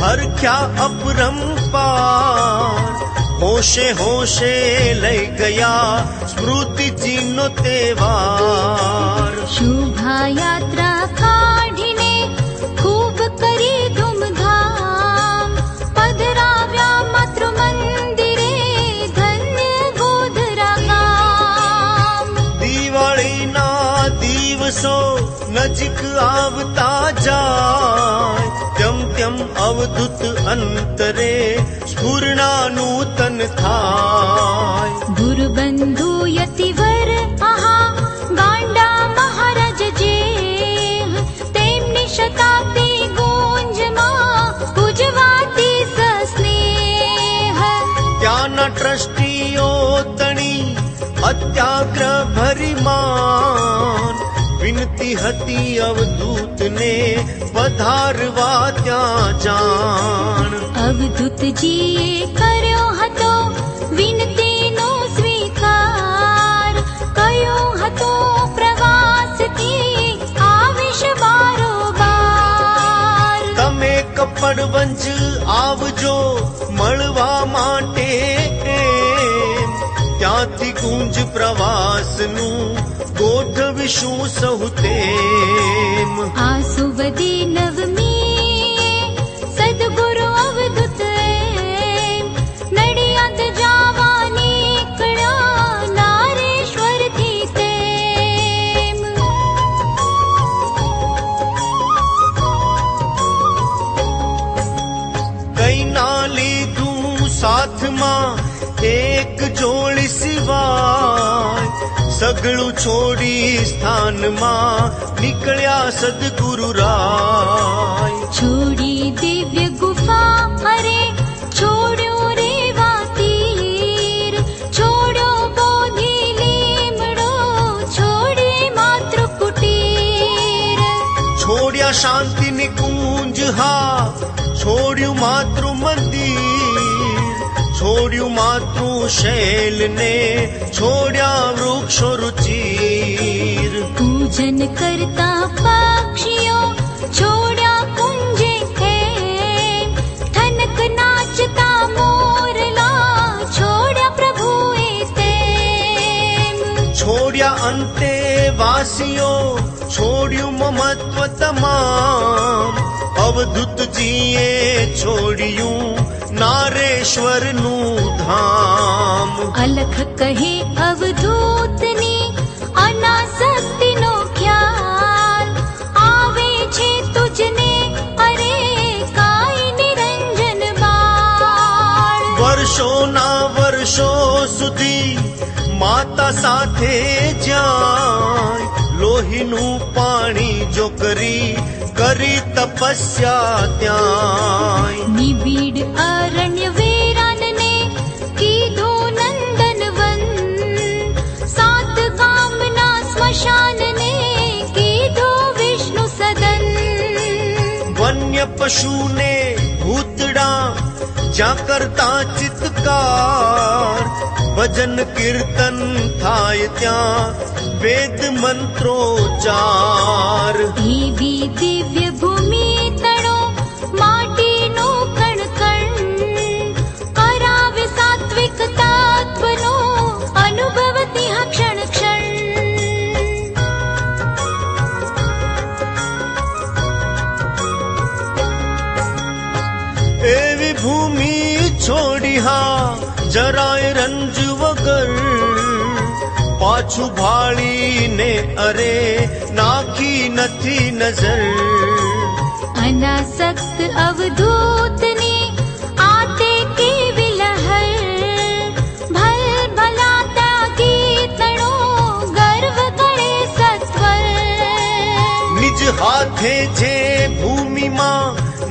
હરખ્યા અપરંપાર હોશે હોશે લઈ ગયા સ્મૃતિજીનો તહેવાર શોભાયાત્રા કાઢીને ખૂબ કરી ધૂમધામ પધરાવ્યા માતૃ મંદિરે ધન્ય ગોધરા ગામ દિવાળીના દિવસો નજીક આવતા જાય તેમ તેમ અવધૂત અંતરે સ્ફુરણા નૂતન થાય ગુરુબંધુ યતિવર આહા ગાંડા મહારાજ જે તેમની શતાબ્દી ગુંજમાં પૂજવાતી સસ્નેહ ત્યાંના ટ્રસ્ટીઓ તણી અત્યાગ્રહ ભરીમાન વિનતી હતી અવધૂતને પધારવા ત્યાં જાણ અવધૂતજીએ કર્યો હતો વિનતીનો સ્વીકાર કયો હતો પ્રવાસથી આવીશ બારોબાર તમે કપડવંજ આવજો મળવા માટે એમ ત્યાંથી ગુંજ પ્રવાસનું ગોઠવીશું સહુ તેમ આસુવદી નવમી સદગુરુ અવધૂત એમ નડિયાદ જાવા નીકળ્યા નારેશ્વરથી તેમ કઈ ના લીધું સાથમાં એક જોડી સિવાય સગળું છોડી સ્થાનમાં નીકળ્યા સદગુરુ રાય છોડી દિવ્ય ગુફા અરે છોડ્યો રેવા તીર છોડ્યો બોધી લીમડો છોડી માતૃ કુટીર છોડ્યા શાંતિ નિકુંજ હા છોડ્યું માતૃ મંદિર છોડ્યું માતૃ શૈલ ને છોડ્યા વૃક્ષો રુચિર પૂજન કરતા પક્ષીઓ છોડ્યા કુંજે એમ થનક નાચતા મોરલા છોડ્યા પ્રભુએ તેમ છોડ્યા અંતે વાસીઓ છોડ્યું મમત્વ તમામ અવધૂતજીએ છોડ્યું નારેશ્વરનું ધામ. અલખ કહે અવધૂતની અનાસક્તિનો ખ્યાલ આવે છે તુજને અરે કાંઈ નિરંજન બાળ. વર્ષોના વર્ષો સુધી માતા સાથે જાય લોહીનું પાણી જો કરી તપસ્યા ત્યાં. નિબીડ અરણ્ય વેરાનને કીધું નંદનવન સાત ગામના સ્મશાનને કીધું વિષ્ણુ સદન. વન્ય પશુને ભૂતડા જ્યાં કરતા ચિત્કાર ભજન કીર્તન થાય ત્યાં વેદ મંત્રોચ્ચાર. એવી દિવ્ય ભૂમિ તણો માટીનો કણ કરાવે સાત્વિક તત્વનો અનુભવ ત્યાં ક્ષણ ક્ષણ. એવી ભૂમિ છોડી હા જરાય રંજ વગર પાછું ભાળીને અરે નાખી નથી નજર. અનાસક્ત અવધૂતની આતે કેવી લહર ભલ ભલા ત્યાગી તણો ગર્વ કરે સત્વર. નિજ હાથે જે ભૂમિમાં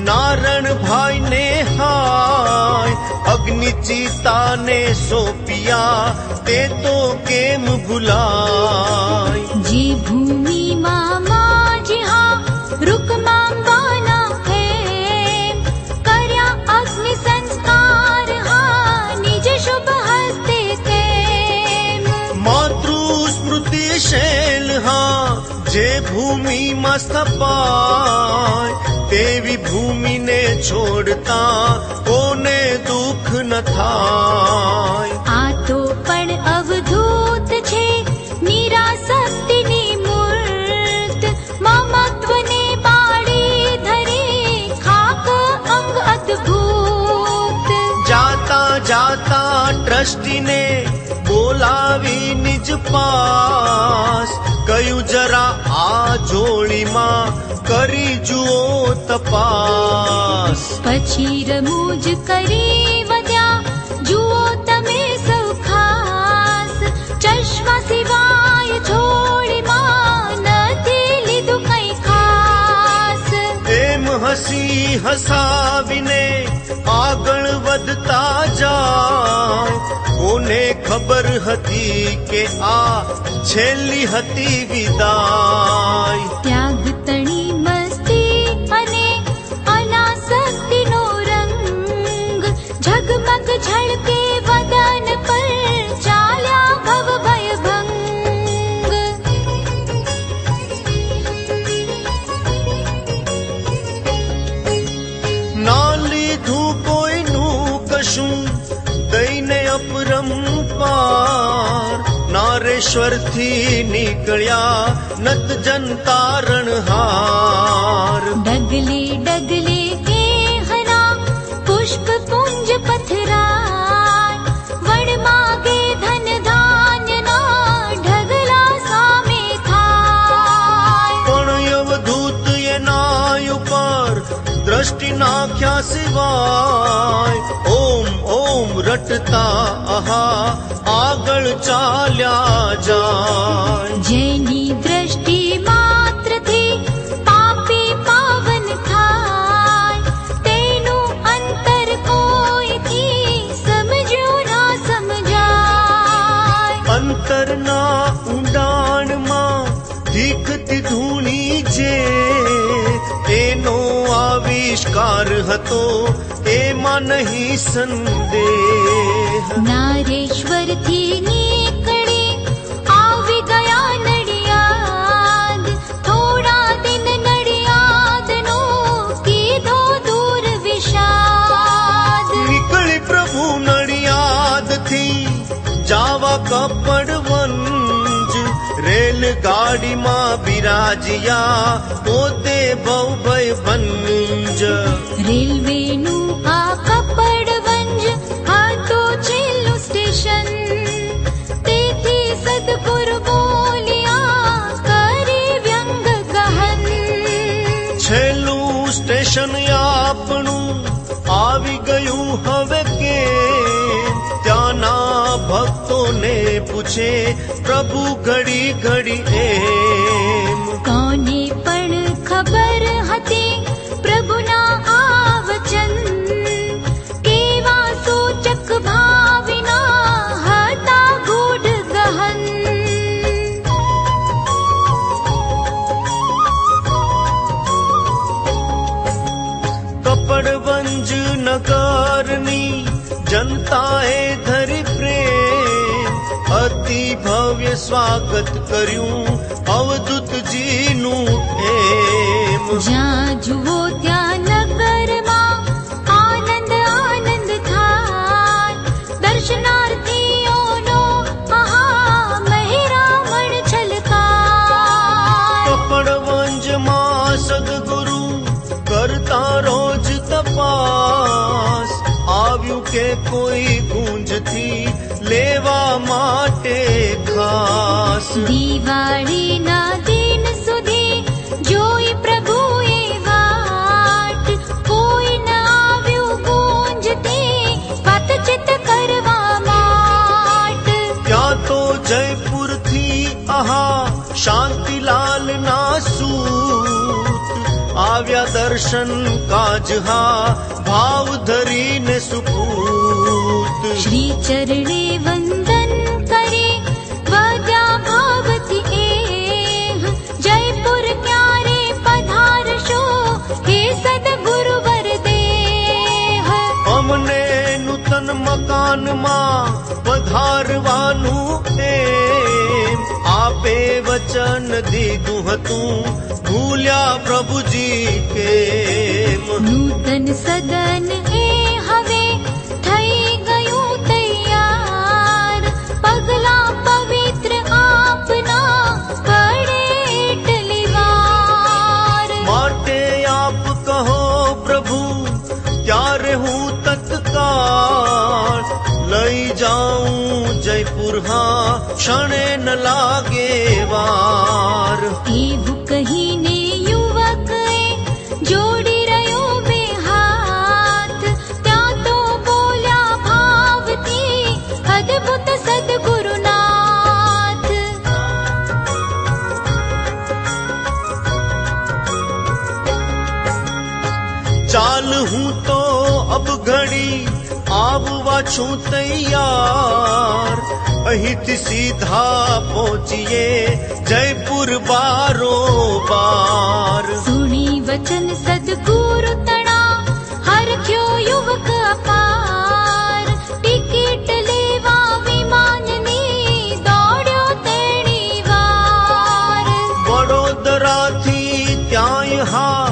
નારણ ભાઈને હાય અગ્નિ ચિતાને સોંપિયા તે તો કેમ ભૂલાય. જે ભૂમિમાં માજહા રૂકમાંબાના પ્રેમ કર્યા અગ્નિ સંસ્કાર હા નિજ શુભ હસ્તે કેમ. માતૃ સ્મૃતિ શૈલ હા જે ભૂમિમાં સ્થપાય તેવી ભૂમિને છોડતા કોને દુઃખ ન થાય. આ તો પણ અવધૂત છે નિરાસક્તિની મૂર્ત મમત્વને બાળી ધરે ખાક અંગ અદ્ભુત. જાતા જાતા ટ્રસ્ટીને બોલાવી નિજ પાસ કયું જરા આ જોડીમાં કરી જુઓ તપાસ. પછી રમૂજ કરી વધ્યા જુઓ તમે સૌ ખાસ ચશ્મા સિવાય જોડીમાં નથી લીધું કઈ ખાસ. એમ હસી હસાવીને આગળ વધતા જાય કોને ખબર હતી કે આ છેલ્લી હતી વિદાય. ત્યાગ તણી મસ્તી અને અનાસક્તિનો રંગ ઝગમગ ઝળકે વદન પર ચાલ્યા ભવ ભયભંગ. ના લીધું કોઈનું કશું દઈને અપરંપાર નારેશ્વરથી નીકળ્યા નત જનતારણ હાર. ડગલે ડગલે કે હરા પુષ્પ પુંજ પથરાય વણ માગે ધન ધાન્યના ઢગલા સામે થાય. પણ અવધૂત એના ઉપર દ્રષ્ટિ નાખ્યા સિવાય ઓમ ઓમ રટતા આહા આગળ ચાલ્યા જાય. જેની દ્રષ્ટિ માત્રથી પાપી પાવન થાય તેનું અંતર કોઈથી સમજ્યું ના સમજાય. અંતરના ઊંડાણમાં દીખતી ધૂણી જે એનો આવિષ્કાર હતો એમાં નહીં સંદેહ. નારેશ્વરથી નીકળી આવી ગયા નડિયાદ થોડા દિન નડિયાદનો કીધો દૂર વિષાદ. નીકળી પ્રભુ નડિયાદથી જાવા કપડવંજ રેલ રેલગાડીમાં બિરાજ્યા પોતે બહુ ભયભંજ. રેલવેનું આ કપડવંજ આ તો છેલ્લું સ્ટેશન. તેથી સદગુરુ બોલ્યા કરી વ્યંગ ગહન. છેલ્લું સ્ટેશન આપણું આવી ગયું હવે કે ત્યાંના ભક્તોને પૂછે પ્રભુ ઘડી ઘડી એમ. કોને પણ ખબર હતી પ્રભુના આ વચન. કેવા સૂચક ભાવિના હતા ગૂઢ ગહન. કપડવંજ નગરની જનતાએ ધરી પ્રેમ અતિ ભવ્ય સ્વાગત કર્યું અવધૂતજીનું એમ. જ્યાં જુઓ ત્યાં નગરમાં આનંદ આનંદ થાય. દર્શનાર્થીઓનો આહા મહેરામણ છલકાય. કપડવંજમાં સદગુરુ કરતા રોજ તપાસ આવ્યું કે કોઈ ગુંજથી લેવા માટે ખાસ. દિવાળીના દિન સુધી જોઈ પ્રભુએ વાટ. કોઈ ન આવ્યું ગુંજથી વાતચીત કરવા માટ. ત્યાં તો જયપુરથી આહા શાંતિલાલ ના સૂત આવ્યા દર્શન કાજ હા ભાવ ધરીને સુપૂત. શ્રી ચરણે વંદન કરી વધ્યા ભાવથી એહ. જયપુર ક્યારે પધારશો હે સદગુરુ વરદેહ. અમને નૂતન મકાનમાં પધારવાનું એમ આપે વચન દીધું હતું ભૂલ્યા પ્રભુજી કેમ. નૂતન સદન એ હવે થઈ ગયું તૈયાર. પગલા પવિત્ર આપના પડે એટલી વાર. માટે આપ કહો પ્રભુ ત્યારે હું તત્કાળ લઈ જાઉં જયપુર હા ક્ષણે ન લાગે વાર. એવું કહીને યુવકે જોડી રહ્યો બે હાથ. ત્યાં તો બોલ્યા ભાવથી અદ્ભુત સદગુરુનાથ. ચાલ હું તો અબ ઘડી આવવા છું તૈયાર. અહીંથી સીધા પહોંચીએ જયપુર બારોબાર. સુણી વચન સદગુરુ તણા હરખ્યો યુવક અપાર. ટિકિટ લેવા વિમાનની દોડ્યો તેણી વાર. વડોદરાથી ત્યાંય હા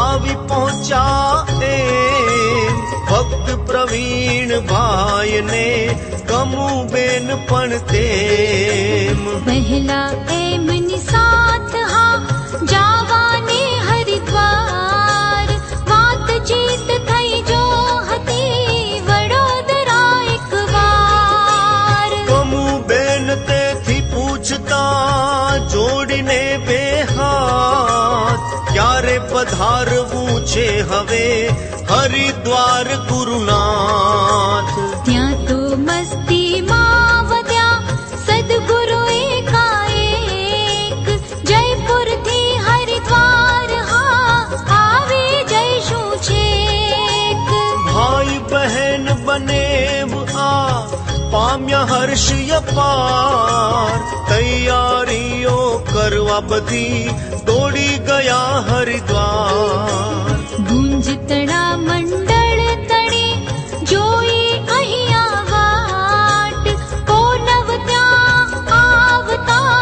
આવી પહોંચ્યા એમ ભક્ત પ્રવીણ ભાઈને કમુબેન પણ તેમ. પહેલા એમની સાથ હા જાવાને હરિદ્વાર. વાતચીત થઈ જો હતી વડોદરા એક વાર. કમુબેન તેથી પૂછતા જોડીને બે હાથ ક્યારે પધારવું છે હવે હરિદ્વાર ગુરુનાથ. ત્યાં તો મસ્તીમાં વધ્યા સદગુરુ એકાએક. જયપુરથી હરિદ્વાર હા આવી જઈશું છેક. ભાઈ બહેન બનેવ આ પામ્યા હર્ષ અપાર. તૈયારીઓ કરવા બધી દોડી ગયા હરિદ્વાર. ગુંજતડા મંડળ તળે જોઈ અહીંયા વાટ. કોનવ ત્યાં આવતા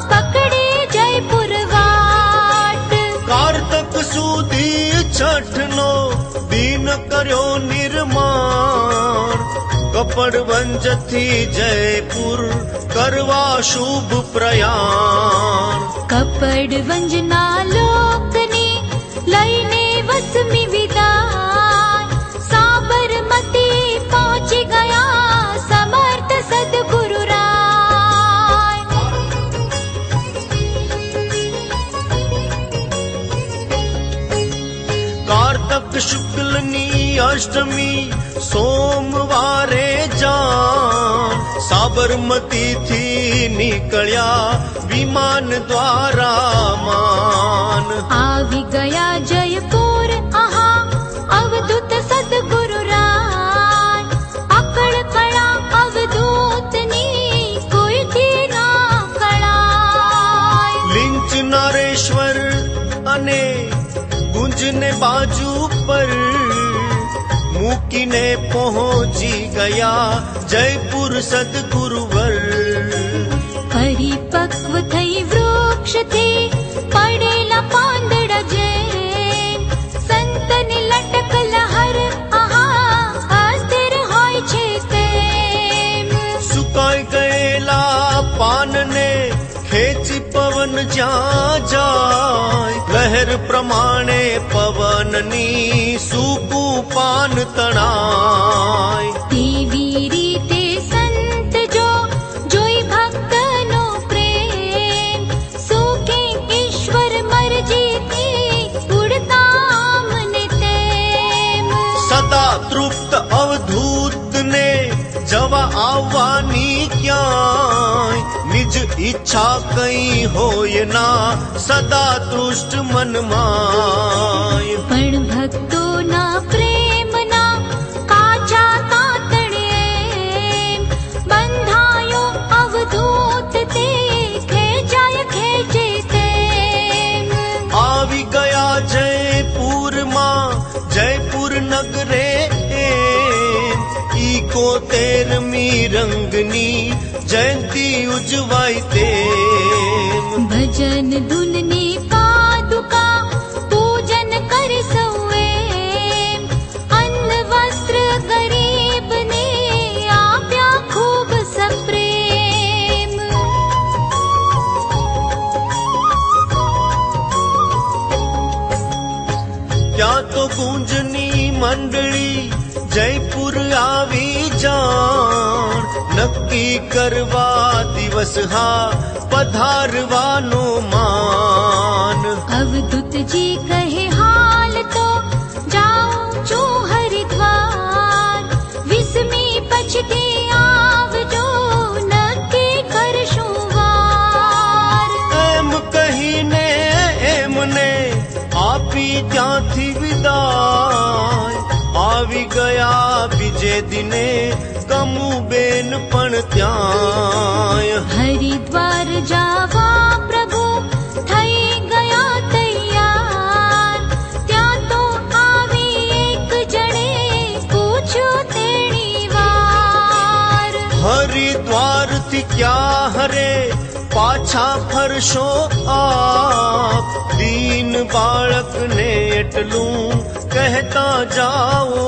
પકડે જયપુર વાટ. કારતક સુધી છઠનો દિન કર્યો નિર્માણ કપડવંજ થી જયપુર કરવા શુભ પ્રયાણ. કપડવંજના લોકની લઈને વસમી વિદાય, સાબરમતી પહોંચી ગયા સમર્થ સદગુરુ રાય. કારતક શુક્લની અષ્ટમી સોમવારે જાન, સાબરમતી થી નીકળ્યા વિમાન દ્વારા માન. આવી ગયા જયપુર આહા અવધૂત સદગુરુ રાય, અકળ કળા અવધૂતની કોઈથી ના કળાય. લિંચ નારેશ્વર અને ગુંજને બાજુ પર મૂકીને પહોંચી ગયા જયપુર સદગુરુવર. પરિપક્વ થઈ વૃક્ષથી પડેલા પાંદડા જેમ, સંતની લટક લહર આહા અસ્થિર હોય છે તેમ. સુકાઈ ગયેલા પાનને ખેંચી પવન જ્યાં જાય, લહેર પ્રમાણે પવનની સૂકું પાન તણાય. તેવી રીતે સંત જો જોઈ ભક્તનો પ્રેમ, સુખે ઈશ્વર મરજીથી ઉડતા આમને તેમ. સદા તૃપ્ત અવધૂતને જવા આવવાની ક્યાંય, નિજ ઈચ્છા કઈ હોય ના સદા તૃષ્ટ મનમાય. પણ ભક્તોના પ્રેમના કાચા તાતણે બંધાયો અવધૂત તે ખેંચાય ખેંચે તેમ. આવી ગયા જયપુરમાં જયપુર નગરે ઈકોતેરમી રંગની જયંતી ઉજવાય તેમ. ભજન ધૂનની પાદુકા પૂજન કરે સૌએ, અન્ન વસ્ત્ર ગરીબને આપ્યા ખૂબ સપ્રેમ. ત્યાં તો ગુંજની મંડળી જયપુર આવી જાણ, નક્કી કરવા દિવસ હા પધારવાનો માન. અવધૂતજી કહે હાલ તો જાઉં છું હરિદ્વાર, 20મી પછીથી આવજો નક્કી કરશું વાર. એમ કહીને એમને આપી ત્યાંથી વિદાય, આવી ગયા બીજે દિને કમુબેન પણ ત્યાં. હરિદ્વાર જાવા પ્રભુ થઈ ગયા તૈયાર, ત્યાં તો આવી એક જણે પૂછ્યું તેણી વાર. હરિદ્વારથી ક્યાં હરે પાછા ફરશો આપ, દીન બાળકને એટલું કહેતા જાઓ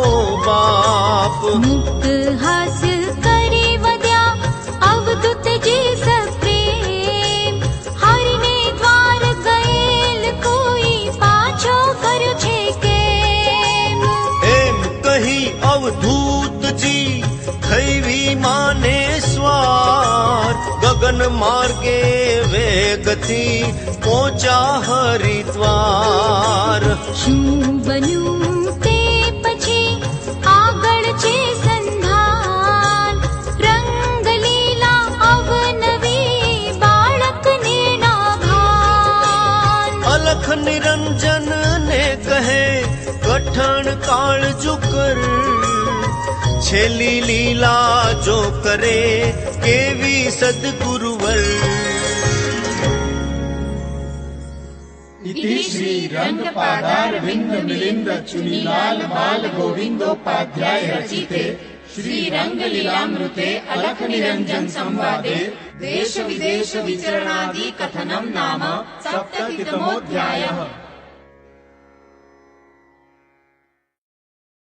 બાપ. મુક્ત હાસ્ય કરી વધ્યા અવધૂતજી સપ્રેમ, હરિને દ્વાર ગયેલ કોઈ પાછો કર્યો છે કેમ. એમ કહી અવધૂતજી થઈ વિમાને સ્વાર, ગગન માર્ગે વેગથી પહોંચ્યા હરિદ્વાર. શું બન્યું તે પછી આગળ છે સંધાન, રંગલીલા અવનવી બાળકને ના ભાન. અલખ નિરંજન ને કહે કઠણ કાળજુ કર, છેલ્લી લીલા જો કરે કેવી સદગુરુવર. इति श्री रंगपादारविंद मिलिंद चुनीलाल बाल गोविंदोपाध्याय रचिते श्री रंगलीलामृते अलख निरंजन संवादे देश विदेश विचरणादि कथनम नाम सप्ततितमोऽध्यायः।